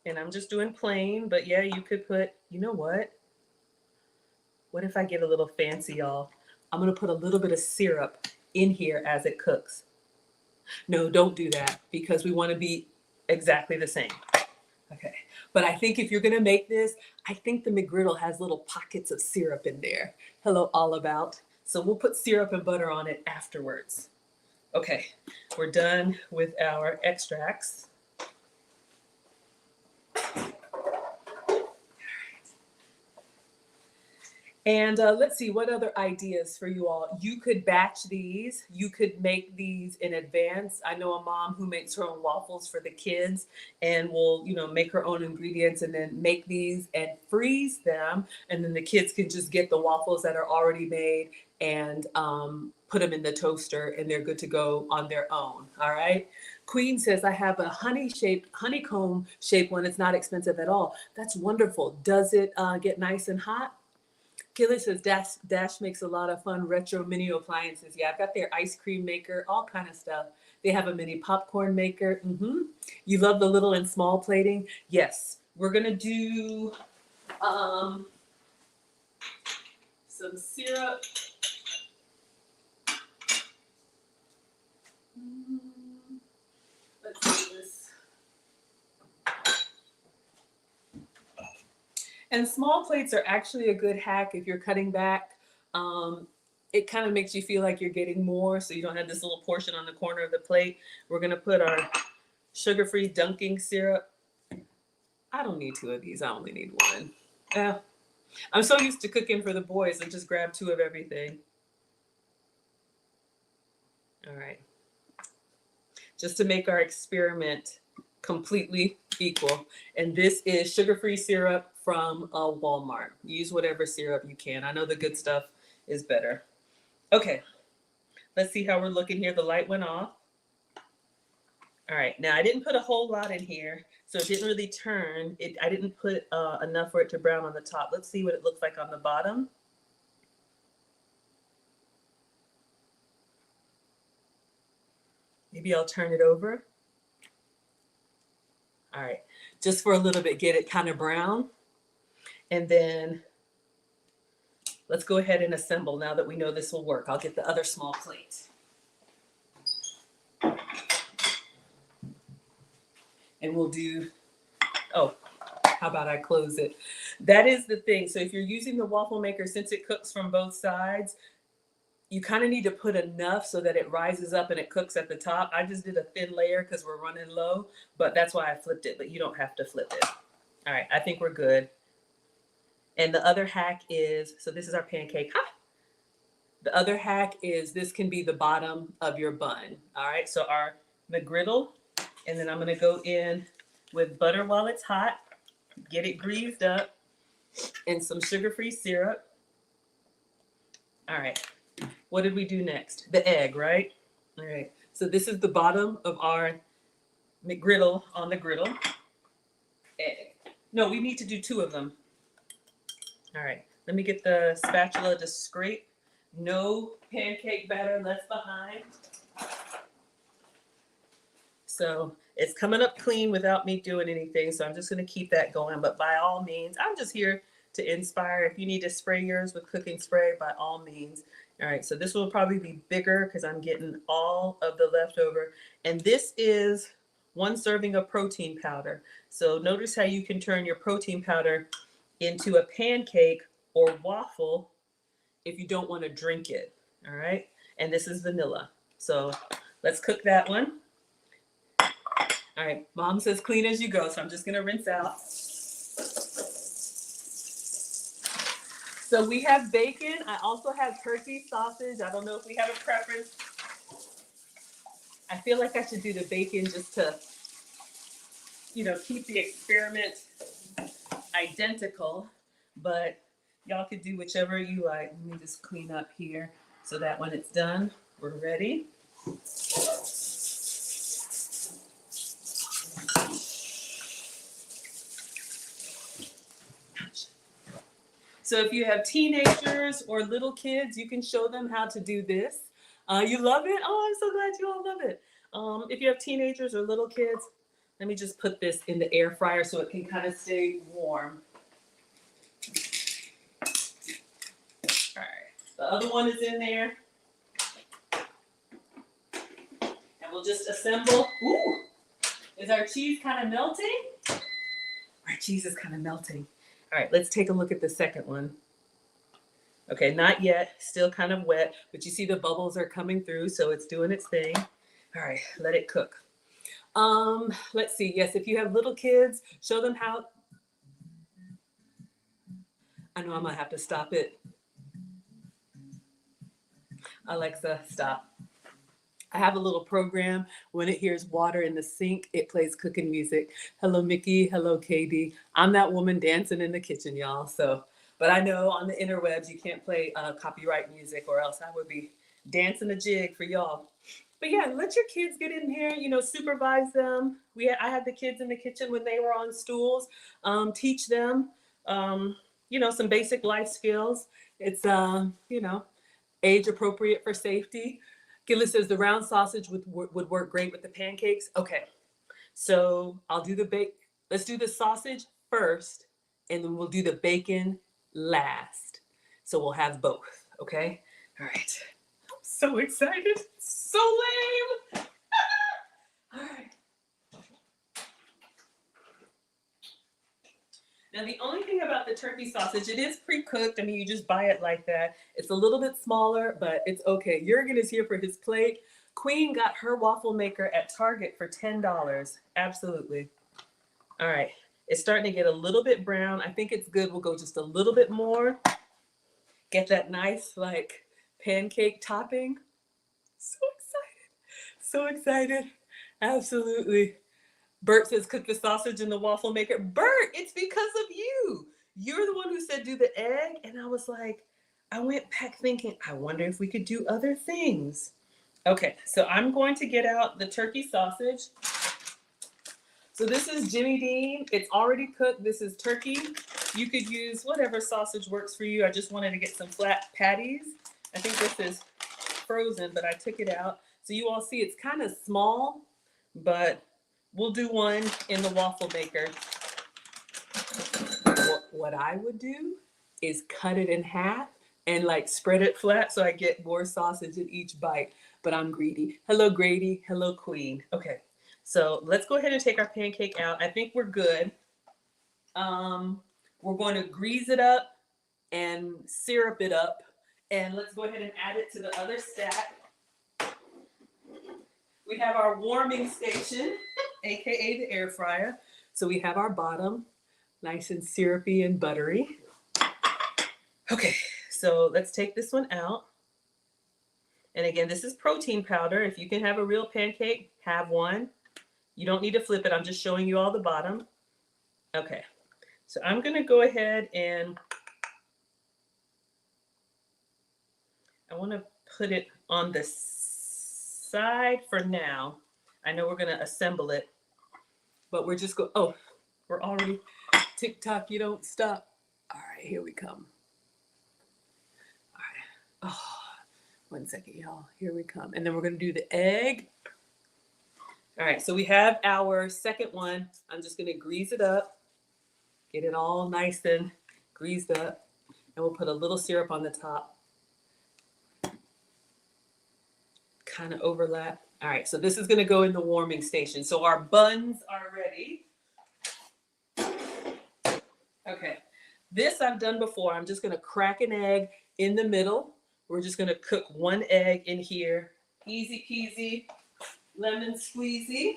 Speaker 1: And I'm just doing plain, but yeah, you could put, you know what? What if I get a little fancy, y'all? I'm gonna put a little bit of syrup in here as it cooks. No, don't do that because we wanna be exactly the same. Okay, but I think if you're gonna make this, I think the McGriddle has little pockets of syrup in there. Hello, All About. So we'll put syrup and butter on it afterwards. Okay, we're done with our extracts. And let's see, what other ideas for you all? You could batch these. You could make these in advance. I know a mom who makes her own waffles for the kids and will, you know, make her own ingredients and then make these and freeze them. And then the kids can just get the waffles that are already made and put them in the toaster and they're good to go on their own. All right. Queen says, I have a honeycomb shaped one. It's not expensive at all. That's wonderful. Does it get nice and hot? Killer says Dash makes a lot of fun retro mini appliances. Yeah, I've got their ice cream maker, all kind of stuff. They have a mini popcorn maker. You love the little and small plating? Yes. We're gonna do some syrup. Let's do this. And small plates are actually a good hack if you're cutting back. It kind of makes you feel like you're getting more, so you don't have this little portion on the corner of the plate. We're gonna put our sugar-free dunking syrup. I don't need 2 of these, I only need 1. Yeah. I'm so used to cooking for the boys, I just grab 2 of everything. All right. Just to make our experiment completely equal. And this is sugar-free syrup from Walmart. Use whatever syrup you can. I know the good stuff is better. Okay, let's see how we're looking here. The light went off. All right, now I didn't put a whole lot in here, so it didn't really turn. I didn't put enough for it to brown on the top. Let's see what it looks like on the bottom. Maybe I'll turn it over. All right, just for a little bit, get it kind of brown. And then let's go ahead and assemble now that we know this will work. I'll get the other small plate. And we'll do, oh, how about I close it? That is the thing. So if you're using the waffle maker, since it cooks from both sides, you kind of need to put enough so that it rises up and it cooks at the top. I just did a thin layer because we're running low, but that's why I flipped it, but you don't have to flip it. All right, I think we're good. And the other hack is, so this is our pancake. Ha! The other hack is this can be the bottom of your bun. All right, so our McGriddle, and then I'm gonna go in with butter while it's hot, get it greased up, and some sugar-free syrup. All right, what did we do next? The egg, right? All right, so this is the bottom of our McGriddle on the griddle. Egg. No, we need to do 2 of them. All right, let me get the spatula to scrape. No pancake batter left behind. So it's coming up clean without me doing anything. So I'm just gonna keep that going. But by all means, I'm just here to inspire. If you need to spray yours with cooking spray, by all means. All right, so this will probably be bigger because I'm getting all of the leftover. And this is 1 serving of protein powder. So notice how you can turn your protein powder into a pancake or waffle if you don't want to drink it. All right, and this is vanilla. So let's cook that one. All right, mom says clean as you go, so I'm just gonna rinse out. So we have bacon. I also have turkey sausage. I don't know if we have a preference. I feel like I should do the bacon just to, keep the experiment identical, but y'all could do whichever you like. Let me just clean up here so that when it's done, we're ready. So if you have teenagers or little kids, you can show them how to do this. You love it? Oh, I'm so glad you all love it. If you have teenagers or little kids, let me just put this in the air fryer so it can kind of stay warm. All right, the other one is in there. And we'll just assemble. Ooh, is our cheese kind of melting? Our cheese is kind of melting. All right, let's take a look at the second one. Okay, not yet, still kind of wet, but you see the bubbles are coming through, so it's doing its thing. All right, let it cook. Let's see, yes, if you have little kids, show them how. I know I'm gonna have to stop it. Alexa, stop. I have a little program. When it hears water in the sink, it plays cooking music. Hello, Mickey. Hello, Katie. I'm that woman dancing in the kitchen, y'all. So, but I know on the interwebs, you can't play copyright music or else I would be dancing a jig for y'all. But yeah, let your kids get in here, supervise them. I had the kids in the kitchen when they were on stools, teach them, some basic life skills. It's, age appropriate for safety. Gillis says the round sausage would work great with the pancakes. Okay, so let's do the sausage first, and then we'll do the bacon last. So we'll have both, okay? All right. I'm so excited. So lame. All right. Now, the only thing about the turkey sausage, it is pre-cooked. I mean, you just buy it like that. It's a little bit smaller, but it's okay. Jurgen is here for his plate. Queen got her waffle maker at Target for $10. Absolutely. All right. It's starting to get a little bit brown. I think it's good. We'll go just a little bit more. Get that nice, pancake topping. So excited. So excited. Absolutely. Bert says, cook the sausage in the waffle maker. Bert, it's because of you. You're the one who said do the egg. And I was like, I went back thinking, I wonder if we could do other things. Okay, so I'm going to get out the turkey sausage. So this is Jimmy Dean. It's already cooked. This is turkey. You could use whatever sausage works for you. I just wanted to get some flat patties. I think this is frozen, but I took it out. So you all see it's kind of small, but we'll do one in the waffle maker. What I would do is cut it in half and spread it flat so I get more sausage in each bite. But I'm greedy. Hello, Grady. Hello, Queen. Okay, so let's go ahead and take our pancake out. I think we're good. We're going to grease it up and syrup it up And let's go ahead and add it to the other stack. We have our warming station, aka the air fryer. So we have our bottom, nice and syrupy and buttery. Okay, so let's take this one out. And again, this is protein powder. If you can have a real pancake, have one. You don't need to flip it. I'm just showing you all the bottom. Okay, so I'm gonna go ahead and I wanna put it on the side for now. I know we're gonna assemble it, but we're just oh, we're already, TikTok, you don't stop. All right, here we come. All right, oh, 1 second, y'all, here we come. And then we're gonna do the egg. All right, so we have our second one. I'm just gonna grease it up, get it all nice and greased up, and we'll put a little syrup on the top. Kind of overlap. All right, so this is gonna go in the warming station. So our buns are ready. Okay, this I've done before. I'm just gonna crack an egg in the middle. We're just gonna cook one egg in here. Easy peasy, lemon squeezy.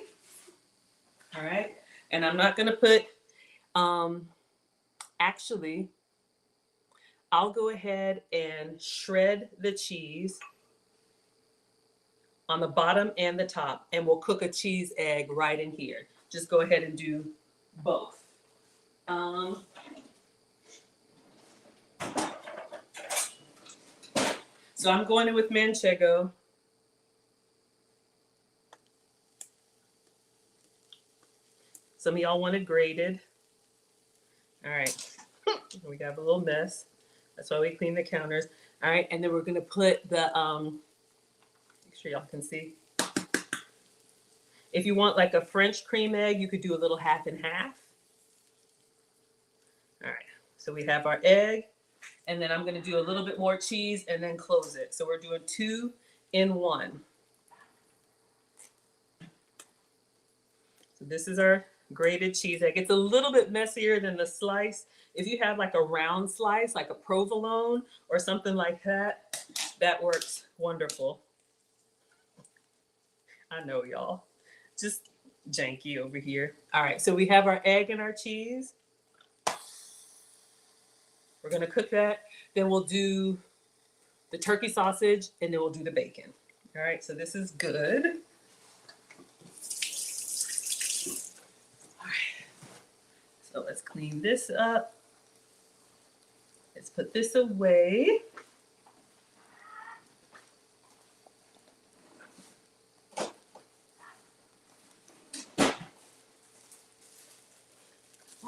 Speaker 1: All right, and I'm not gonna put, actually, I'll go ahead and shred the cheese on the bottom and the top, and we'll cook a cheese egg right in here. Just go ahead and do both. So I'm going in with manchego. Some of y'all wanted grated. All right, we got a little mess. That's why we clean the counters. All right, and then we're gonna put the, make sure y'all can see. If you want like a French cream egg, you could do a little half and half. All right, so we have our egg, and then I'm gonna do a little bit more cheese and then close it. So we're doing 2 in 1. So this is our grated cheese egg. It's a little bit messier than the slice. If you have like a round slice, like a provolone or something like that, that works wonderful. I know, y'all. Just janky over here. All right, so we have our egg and our cheese. We're gonna cook that. Then we'll do the turkey sausage, and then we'll do the bacon. All right, so this is good. All right, so let's clean this up. Let's put this away.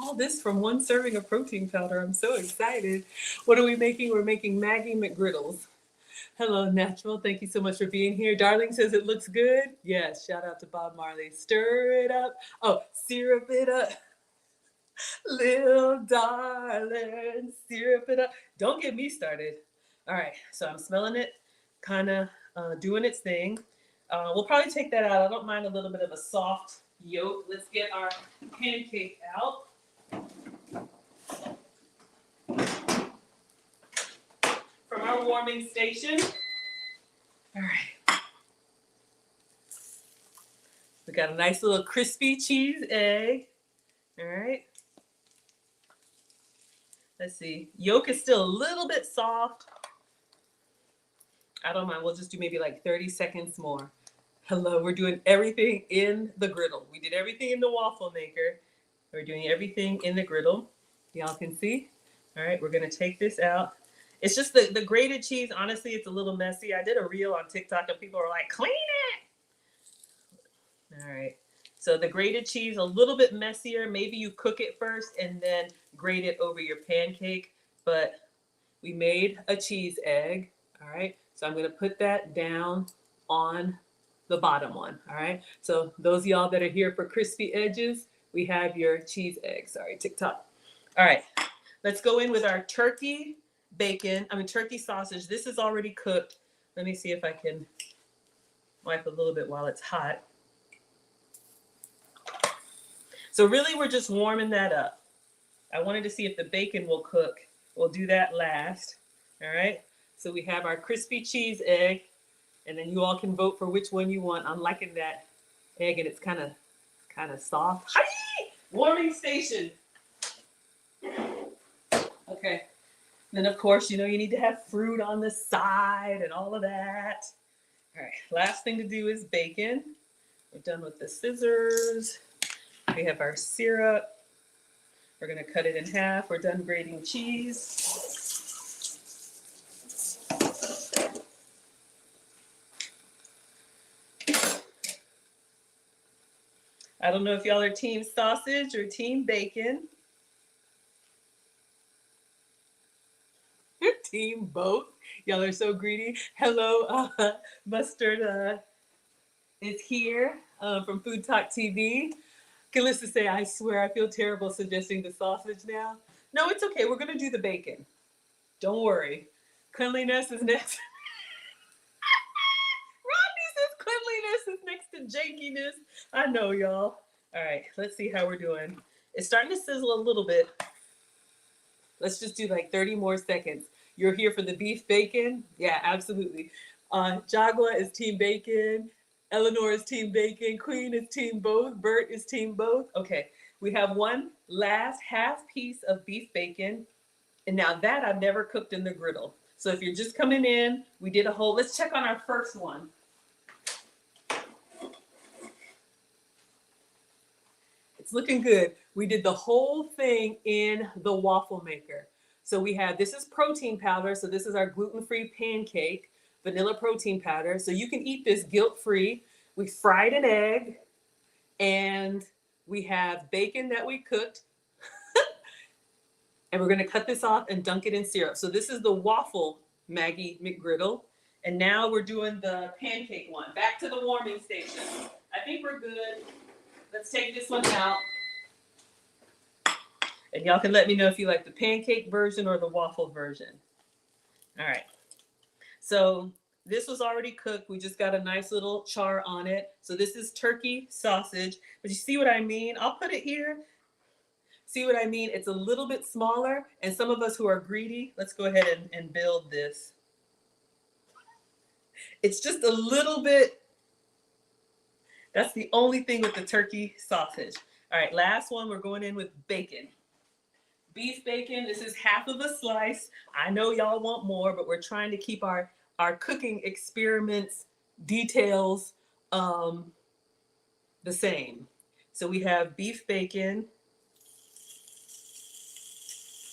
Speaker 1: All this from 1 serving of protein powder. I'm so excited. What are we making? We're making Maggie McGriddles. Hello, Natural. Thank you so much for being here. Darling says it looks good. Yes, shout out to Bob Marley. Stir it up. Oh, syrup it up. Little darling, syrup it up. Don't get me started. All right, so I'm smelling it, kind of doing its thing. We'll probably take that out. I don't mind a little bit of a soft yolk. Let's get our pancake out. From our warming station. All right. We got a nice little crispy cheese egg. All right. Let's see. Yolk is still a little bit soft. I don't mind. We'll just do maybe like 30 seconds more. Hello, we're doing everything in the griddle. We did everything in the waffle maker. We're doing everything in the griddle. Y'all can see. All right, we're gonna take this out. It's just the grated cheese, honestly, it's a little messy. I did a reel on TikTok and people were like, clean it. All right, so the grated cheese, a little bit messier. Maybe you cook it first and then grate it over your pancake, but we made a cheese egg. All right, so I'm gonna put that down on the bottom one. All right, so those of y'all that are here for crispy edges, we have your cheese egg. Sorry, TikTok. All right, let's go in with our turkey sausage. This is already cooked. Let me see if I can wipe a little bit while it's hot. So really, we're just warming that up. I wanted to see if the bacon will cook. We'll do that last. All right. So we have our crispy cheese egg, and then you all can vote for which one you want. I'm liking that egg, and it's kind of soft. Hi! Warming station. Okay. Then of course, you know, you need to have fruit on the side and all of that. All right. Last thing to do is bacon. We're done with the scissors. We have our syrup. We're going to cut it in half. We're done grating cheese. I don't know if y'all are team sausage or team bacon. Team both. Y'all are so greedy. Hello, Mustard is here from Food Talk TV. Calista say, I swear I feel terrible suggesting the sausage now. No, it's okay. We're going to do the bacon. Don't worry. Cleanliness is next. Rodney says cleanliness is next to jankiness. I know, y'all. All right, let's see how we're doing. It's starting to sizzle a little bit. Let's just do like 30 more seconds. You're here for the beef bacon? Yeah, absolutely. Jagua is team bacon. Eleanor is team bacon. Queen is team both. Bert is team both. Okay, we have one last half piece of beef bacon. And now that I've never cooked in the griddle. So if you're just coming in, we did a whole, let's check on our first one. It's looking good. We did the whole thing in the waffle maker. So we have, this is protein powder. So this is our gluten-free pancake, vanilla protein powder. So you can eat this guilt-free. We fried an egg and we have bacon that we cooked. And we're gonna cut this off and dunk it in syrup. So this is the waffle Maggie McGriddle. And now we're doing the pancake one. Back to the warming station. I think we're good. Let's take this one out. And y'all can let me know if you like the pancake version or the waffle version. All right. So this was already cooked. We just got a nice little char on it. So this is turkey sausage. But you see what I mean? I'll put it here. See what I mean? It's a little bit smaller. And some of us who are greedy, let's go ahead and build this. It's just a little bit. That's the only thing with the turkey sausage. All right, last one, we're going in with bacon. Beef bacon, this is half of a slice. I know y'all want more, but we're trying to keep our cooking experiments, details the same. So we have beef bacon.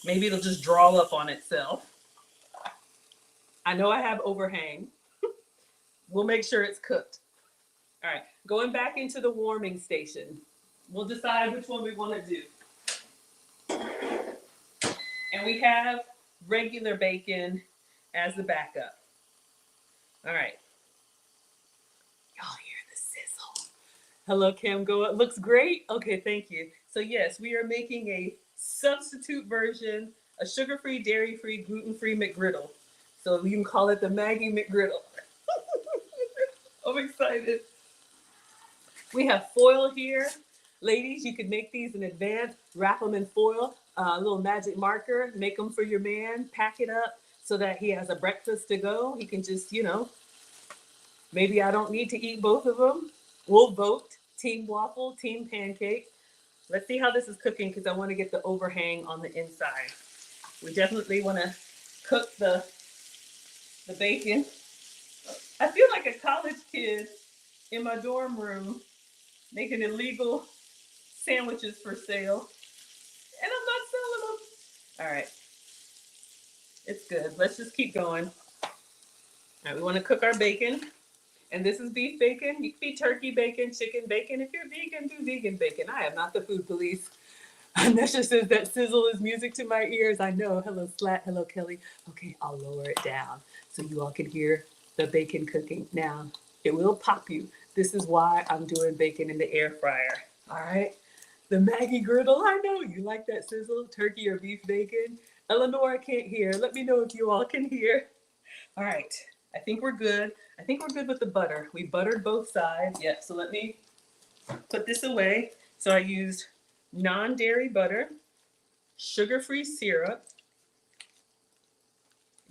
Speaker 1: Maybe it'll just draw up on itself. I know I have overhang. We'll make sure it's cooked. All right, going back into the warming station. We'll decide which one we want to do. And we have regular bacon as the backup. All right. Y'all hear the sizzle. Hello, Cam. It looks great. Okay, thank you. So yes, we are making a substitute version, a sugar-free, dairy-free, gluten-free McGriddle. So you can call it the Maggie McGriddle. I'm excited. We have foil here. Ladies, you could make these in advance, wrap them in foil, a little magic marker, make them for your man, pack it up so that he has a breakfast to go. He can just, you know, maybe I don't need to eat both of them. We'll vote, team waffle, team pancake. Let's see how this is cooking because I want to get the overhang on the inside. We definitely want to cook the bacon. I feel like a college kid in my dorm room making illegal sandwiches for sale. And I'm not selling them. All right. It's good. Let's just keep going. All right, we want to cook our bacon. And this is beef bacon. You can be turkey bacon, chicken bacon. If you're vegan, do vegan bacon. I am not the food police. Nesha says that sizzle is music to my ears. I know. Hello, Slat. Hello, Kelly. Okay, I'll lower it down so you all can hear the bacon cooking. Now, it will pop you. This is why I'm doing bacon in the air fryer. All right. The Maggie griddle. I know you like that sizzle, turkey or beef bacon. Eleanor, I can't hear. Let me know if you all can hear. All right. I think we're good. I think we're good with the butter. We buttered both sides. Yeah, so let me put this away. So I used non-dairy butter, sugar-free syrup,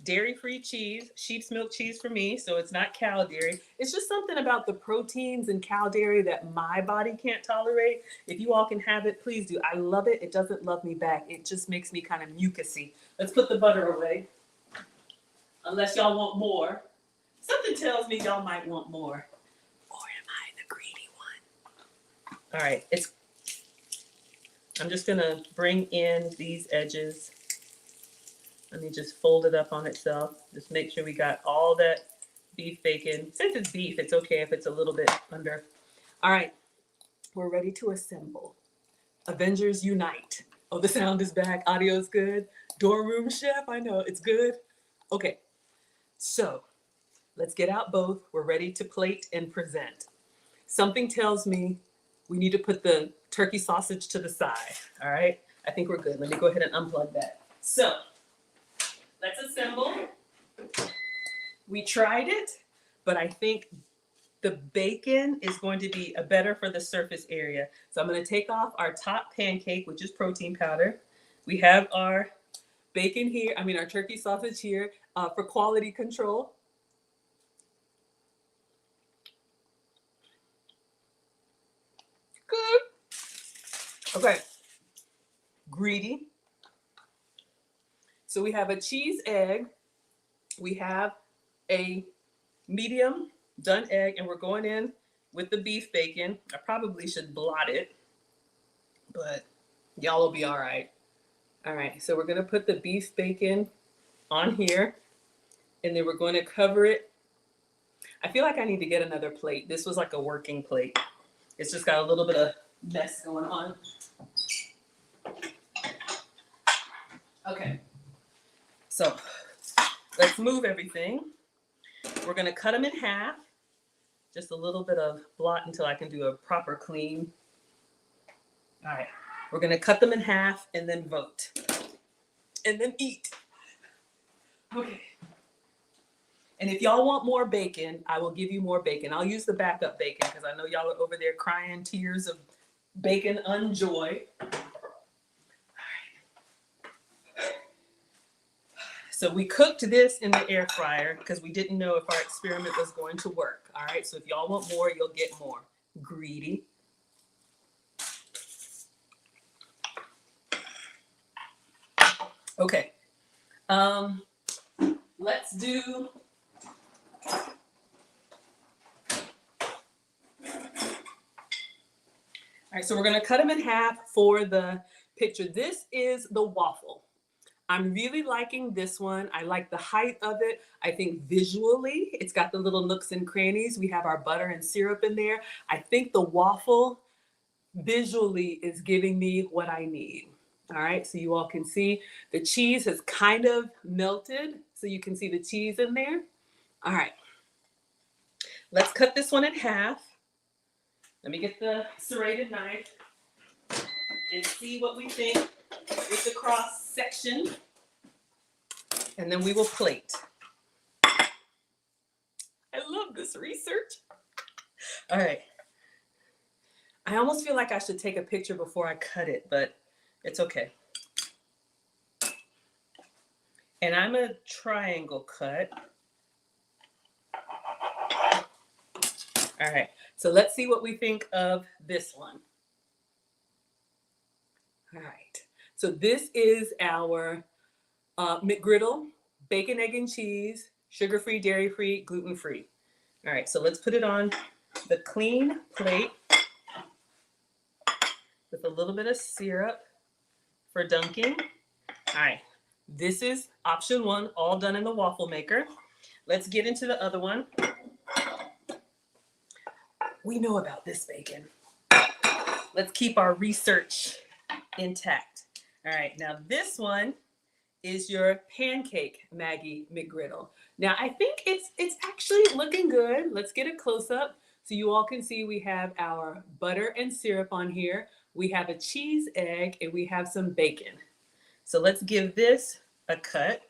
Speaker 1: dairy-free cheese, sheep's milk cheese for me, so it's not cow dairy. It's just something about the proteins in cow dairy that my body can't tolerate. If you all can have it, please do. I love it. It doesn't love me back. It just makes me kind of mucusy. Let's put the butter away, unless y'all want more. Something tells me y'all might want more. Or am I the greedy one? All right, I'm just gonna bring in these edges. Let me just fold it up on itself. Just make sure we got all that beef bacon. Since it's beef, it's okay if it's a little bit under. All right, we're ready to assemble. Avengers unite. Oh, the sound is back. Audio is good. Dorm room chef, I know, it's good. Okay, so let's get out both. We're ready to plate and present. Something tells me we need to put the turkey sausage to the side, all right? I think we're good. Let me go ahead and unplug that. So, let's assemble. We tried it, but I think the bacon is going to be better for the surface area. So I'm going to take off our top pancake, which is protein powder. We have our bacon here, our turkey sausage here for quality control. Good. Okay. Greedy. So we have a cheese egg. We have a medium done egg, and we're going in with the beef bacon. I probably should blot it, but y'all will be all right. All right, so we're gonna put the beef bacon on here, and then we're going to cover it. I feel like I need to get another plate. This was like a working plate. It's just got a little bit of mess going on. Okay, so let's move everything. We're gonna cut them in half. Just a little bit of blot until I can do a proper clean. All right, we're gonna cut them in half and then vote. And then eat. Okay. And if y'all want more bacon, I will give you more bacon. I'll use the backup bacon because I know y'all are over there crying tears of bacon unjoy. So we cooked this in the air fryer because we didn't know if our experiment was going to work. All right, so if y'all want more, you'll get more. Greedy. Okay. Let's do. All right, so we're gonna cut them in half for the picture. This is the waffle. I'm really liking this one. I like the height of it. I think visually, it's got the little nooks and crannies. We have our butter and syrup in there. I think the waffle visually is giving me what I need. All right, so you all can see the cheese has kind of melted, so you can see the cheese in there. All right, let's cut this one in half. Let me get the serrated knife and see what we think with the cross section. And then we will plate. I love this research. All right. I almost feel like I should take a picture before I cut it, but it's okay. And I'm a triangle cut. All right, so let's see what we think of this one. All right, so this is our McGriddle, bacon, egg, and cheese, sugar-free, dairy-free, gluten-free. All right, so let's put it on the clean plate with a little bit of syrup for dunking. All right, this is option one, all done in the waffle maker. Let's get into the other one. We know about this bacon. Let's keep our research intact. All right, now this one is your pancake Maggie McGriddle. Now I think it's actually looking good. Let's get a close up so you all can see we have our butter and syrup on here. We have a cheese egg and we have some bacon. So let's give this a cut.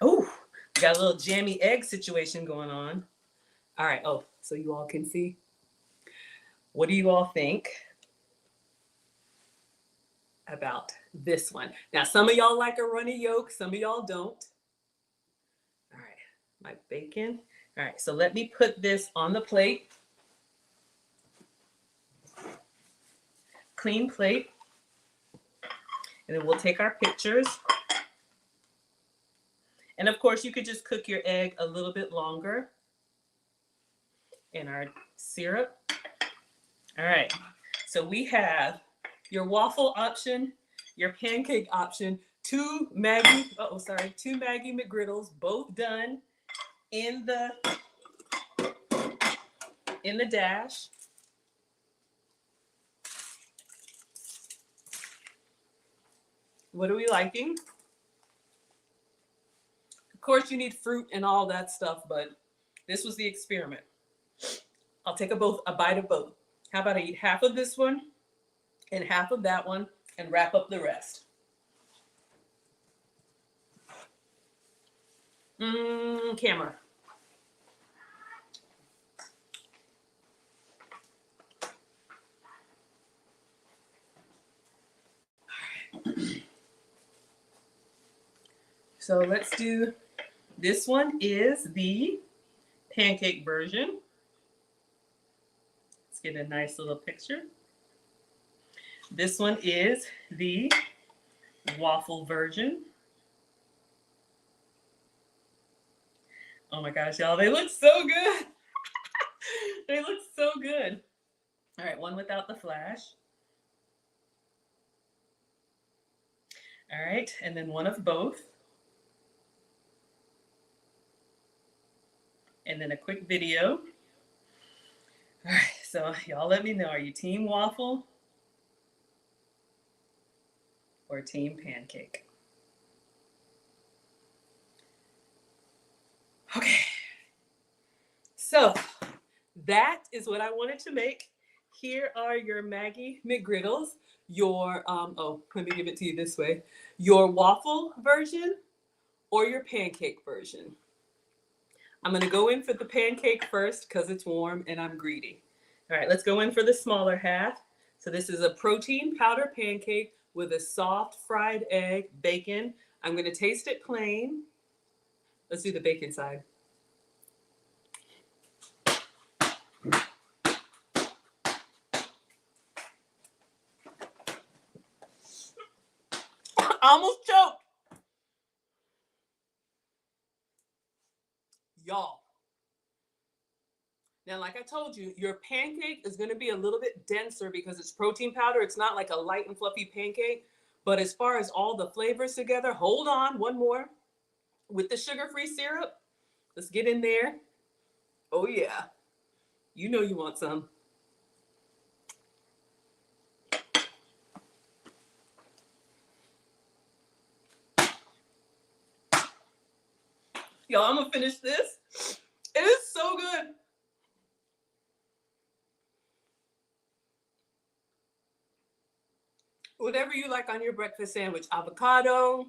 Speaker 1: Oh, we got a little jammy egg situation going on. All right, oh, so you all can see. What do you all think about this one? Now, some of y'all like a runny yolk, some of y'all don't. All right, my bacon. All right, so let me put this on the plate. Clean plate. And then we'll take our pictures. And of course, you could just cook your egg a little bit longer. And our syrup. All right, so we have your waffle option, your pancake option, two Maggie McGriddles, both done in the dash. What are we liking? Of course, you need fruit and all that stuff, but this was the experiment. I'll take a bite of both. How about I eat half of this one and half of that one and wrap up the rest? Camera. So let's do, this one is the pancake version. Let's get a nice little picture. This one is the waffle version. Oh my gosh, y'all, they look so good. They look so good. All right, one without the flash. All right, and then one of both. And then a quick video. All right, so y'all let me know, are you team waffle or team pancake? Okay, so that is what I wanted to make. Here are your Maggie McGriddles, your, let me give it to you this way, your waffle version or your pancake version. I'm gonna go in for the pancake first because it's warm and I'm greedy. All right, let's go in for the smaller half. So this is a protein powder pancake with a soft fried egg, bacon. I'm gonna taste it plain. Let's do the bacon side. I almost choked. Y'all. Now, like I told you, your pancake is going to be a little bit denser because it's protein powder. It's not like a light and fluffy pancake. But as far as all the flavors together, hold on, one more. With the sugar-free syrup, let's get in there. Oh, yeah. You know you want some. Y'all, I'm going to finish this. It is so good. Whatever you like on your breakfast sandwich, avocado,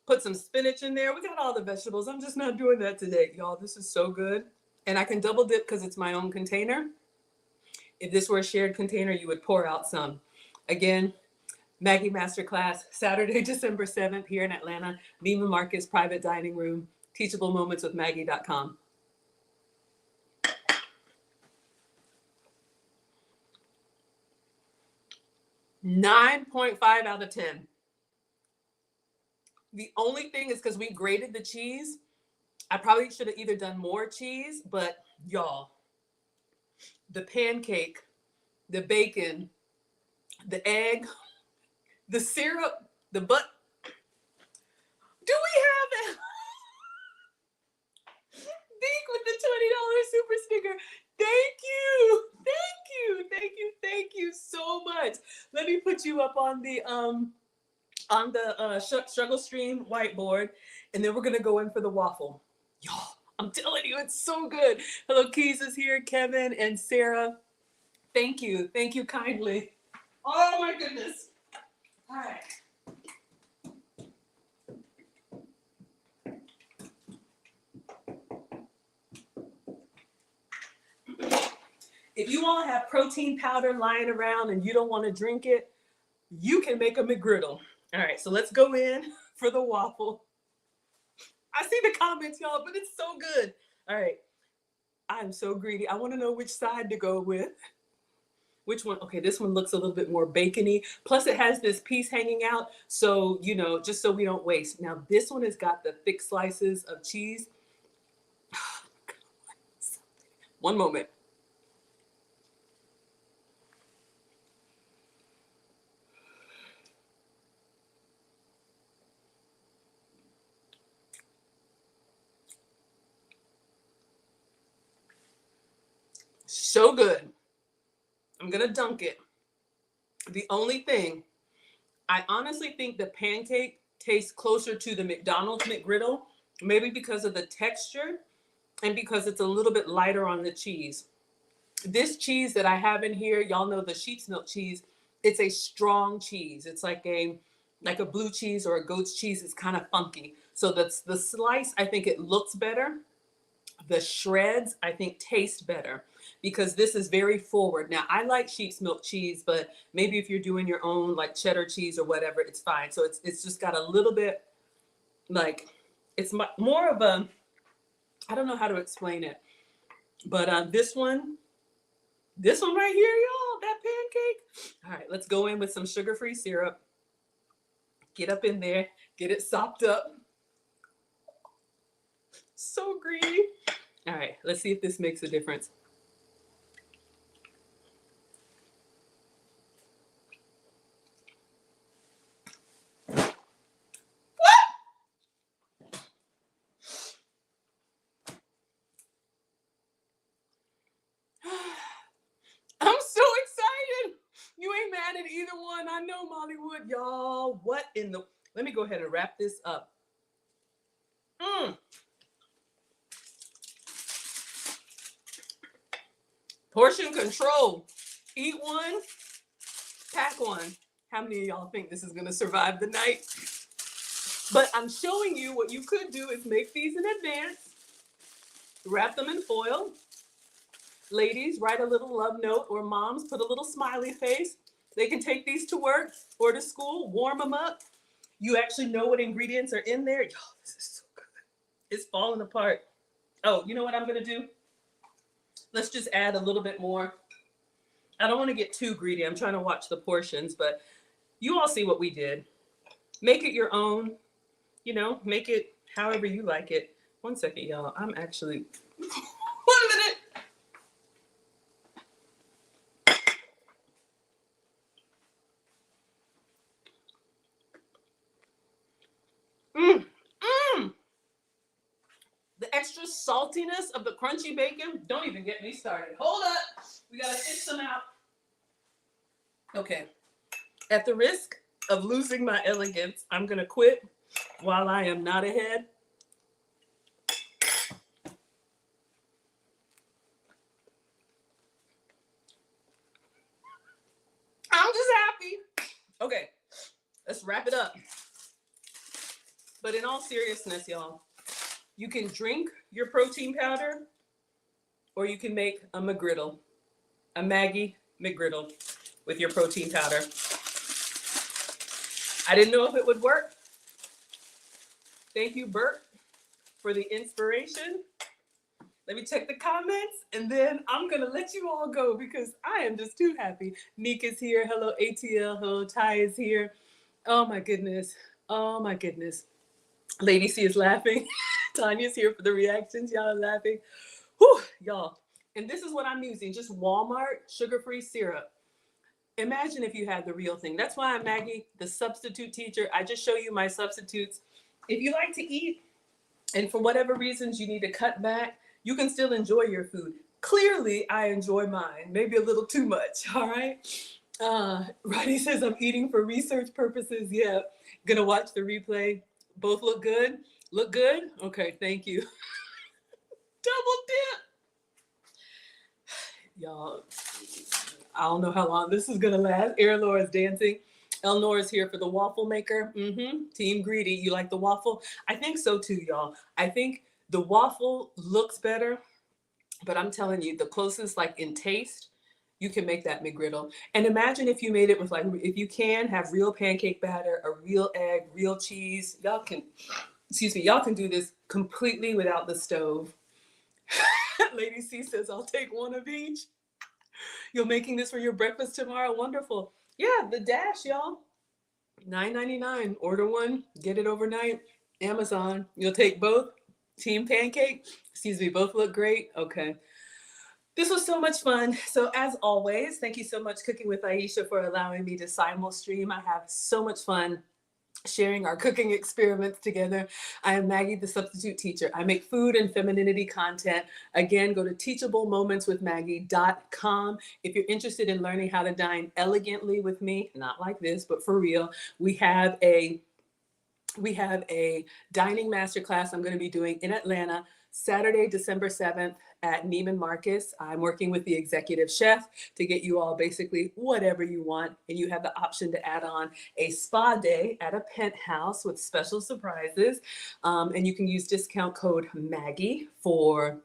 Speaker 1: put some spinach in there. We got all the vegetables. I'm just not doing that today, y'all. This is so good. And I can double dip because it's my own container. If this were a shared container, you would pour out some. Again, Maggie Masterclass, Saturday, December 7th here in Atlanta, Neiman Marcus Private Dining Room, teachablemomentswithmaggie.com. 9.5 out of 10. The only thing is because we grated the cheese, I probably should have either done more cheese, but y'all, the pancake, the bacon, the egg, the syrup, the butter. Do we have it? Deke with the $20 super sticker. Thank you. Thank you. Thank you. Thank you so much. Let me put you up on the struggle stream whiteboard, and then we're gonna go in for the waffle. Y'all, I'm telling you, it's so good. Hello, Keys is here, Kevin and Sarah. Thank you kindly. Oh my goodness. All right. If you all have protein powder lying around and you don't want to drink it, you can make a McGriddle. All right, so let's go in for the waffle. I see the comments, y'all, but it's so good. All right, I'm so greedy. I want to know which side to go with. Which one? Okay, this one looks a little bit more bacony. Plus it has this piece hanging out. So, you know, just so we don't waste. Now this one has got the thick slices of cheese. One moment. So good. I'm gonna dunk it. The only thing, I honestly think the pancake tastes closer to the McDonald's McGriddle, maybe because of the texture and because it's a little bit lighter on the cheese. This cheese that I have in here, y'all know the sheep's milk cheese, it's a strong cheese. It's like a blue cheese or a goat's cheese. It's kind of funky. So that's the slice, I think it looks better. The shreds, I think, taste better because this is very forward. Now, I like sheep's milk cheese, but maybe if you're doing your own like cheddar cheese or whatever, it's fine. So it's just got a little bit like, it's more of a, I don't know how to explain it, but this one right here, y'all, that pancake. All right, let's go in with some sugar-free syrup. Get up in there, get it sopped up. So greedy. All right, let's see if this makes a difference. What? I'm so excited. You ain't mad at either one. I know, Mollywood, y'all. What in the... Let me go ahead and wrap this up. Portion control. Eat one, pack one. How many of y'all think this is going to survive the night? But I'm showing you what you could do is make these in advance. Wrap them in foil. Ladies, write a little love note, or moms, put a little smiley face. They can take these to work or to school, warm them up. You actually know what ingredients are in there. Y'all, this is so good. It's falling apart. Oh, you know what I'm going to do? Let's just add a little bit more. I don't want to get too greedy. I'm trying to watch the portions, but you all see what we did. Make it your own, you know, make it however you like it. One second, y'all. I'm actually, 1 minute. The extra saltiness of the crunchy bacon. Don't even get me started. Hold up. We got to fish some out. Okay. At the risk of losing my elegance, I'm going to quit while I am not ahead. I'm just happy. Okay. Let's wrap it up. But in all seriousness, y'all, you can drink your protein powder or you can make a McGriddle, a Maggie McGriddle with your protein powder. I didn't know if it would work. Thank you, Bert, for the inspiration. Let me check the comments and then I'm gonna let you all go because I am just too happy. Nika's here, hello ATL, hello Ty is here. Oh my goodness, oh my goodness. Lady C is laughing. Tanya's here for the reactions. Y'all are laughing. Whew, y'all. And this is what I'm using, just Walmart sugar-free syrup. Imagine if you had the real thing. That's why I'm Maggie, the substitute teacher. I just show you my substitutes. If you like to eat and for whatever reasons you need to cut back, you can still enjoy your food. Clearly, I enjoy mine. Maybe a little too much, all right? Roddy says I'm eating for research purposes. Yeah, gonna watch the replay. Both look good? Look good? Okay, thank you. Double dip. Y'all, I don't know how long this is gonna last. Erin is dancing. Elnor is here for the waffle maker. Team Greedy, you like the waffle? I think so too, y'all. I think the waffle looks better. but I'm telling you, the closest like in taste, you can make that McGriddle. And imagine if you made it with like, if you can have real pancake batter, a real egg, real cheese. Y'all can, excuse me, y'all can do this completely without the stove. Lady C says, I'll take one of each. You're making this for your breakfast tomorrow. Wonderful. Yeah, the dash, y'all. $9.99. Order one, get it overnight. Amazon. You'll take both. Team pancake. Excuse me, both look great. Okay. This was so much fun. So as always, thank you so much, Cooking with Aisha, for allowing me to simul stream. I have so much fun sharing our cooking experiments together. I am Maggie, the substitute teacher. I make food and femininity content. Again, go to teachablemoments.maggie.com. If you're interested in learning how to dine elegantly with me, not like this, but for real, we have a dining masterclass I'm going to be doing in Atlanta Saturday, December 7th at Neiman Marcus. I'm working with the executive chef to get you all basically whatever you want. And you have the option to add on a spa day at a penthouse with special surprises. And you can use discount code Maggie for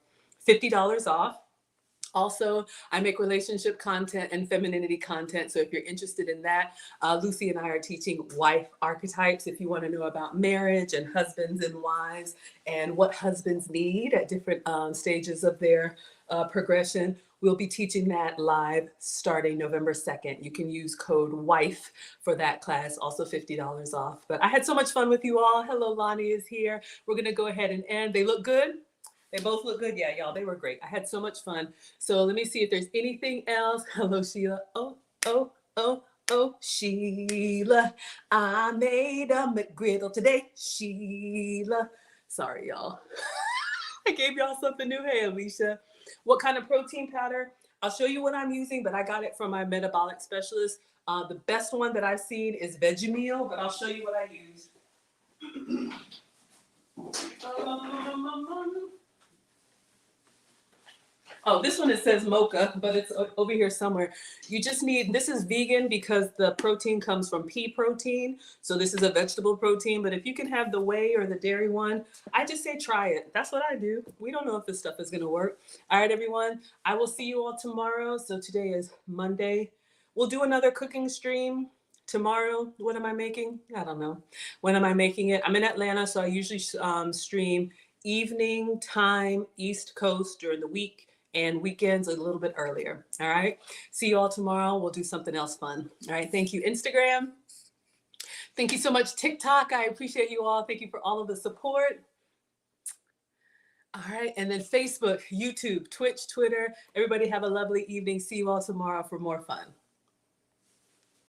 Speaker 1: $50 off. Also, I make relationship content and femininity content. So if you're interested in that, Lucy and I are teaching wife archetypes. If you want to know about marriage and husbands and wives and what husbands need at different stages of their progression, we'll be teaching that live starting November 2nd. You can use code WIFE for that class, also $50 off. But I had so much fun with you all. Hello, Lonnie is here. We're going to go ahead and end. They look good? They both look good. Yeah, y'all, they were great. I had so much fun. So let me see if there's anything else. Hello, Sheila. Oh, Sheila. I made a McGriddle today, Sheila. Sorry, y'all. I gave y'all something new. Hey, Alicia. What kind of protein powder? I'll show you what I'm using, but I got it from my metabolic specialist. The best one that I've seen is Vegemil, but I'll show you what I use. Oh, this one, it says mocha, but it's over here somewhere. You just need, this is vegan because the protein comes from pea protein. So this is a vegetable protein, but if you can have the whey or the dairy one, I just say try it. That's what I do. We don't know if this stuff is going to work. All right, everyone. I will see you all tomorrow. So today is Monday. We'll do another cooking stream tomorrow. What am I making? I don't know. When am I making it? I'm in Atlanta, so I usually stream evening time, East Coast during the week, and weekends a little bit earlier. All right. See you all tomorrow. We'll do something else fun. All right. Thank you, Instagram. Thank you so much, TikTok. I appreciate you all. Thank you for all of the support. All right. And then Facebook, YouTube, Twitch, Twitter. Everybody have a lovely evening. See you all tomorrow for more fun.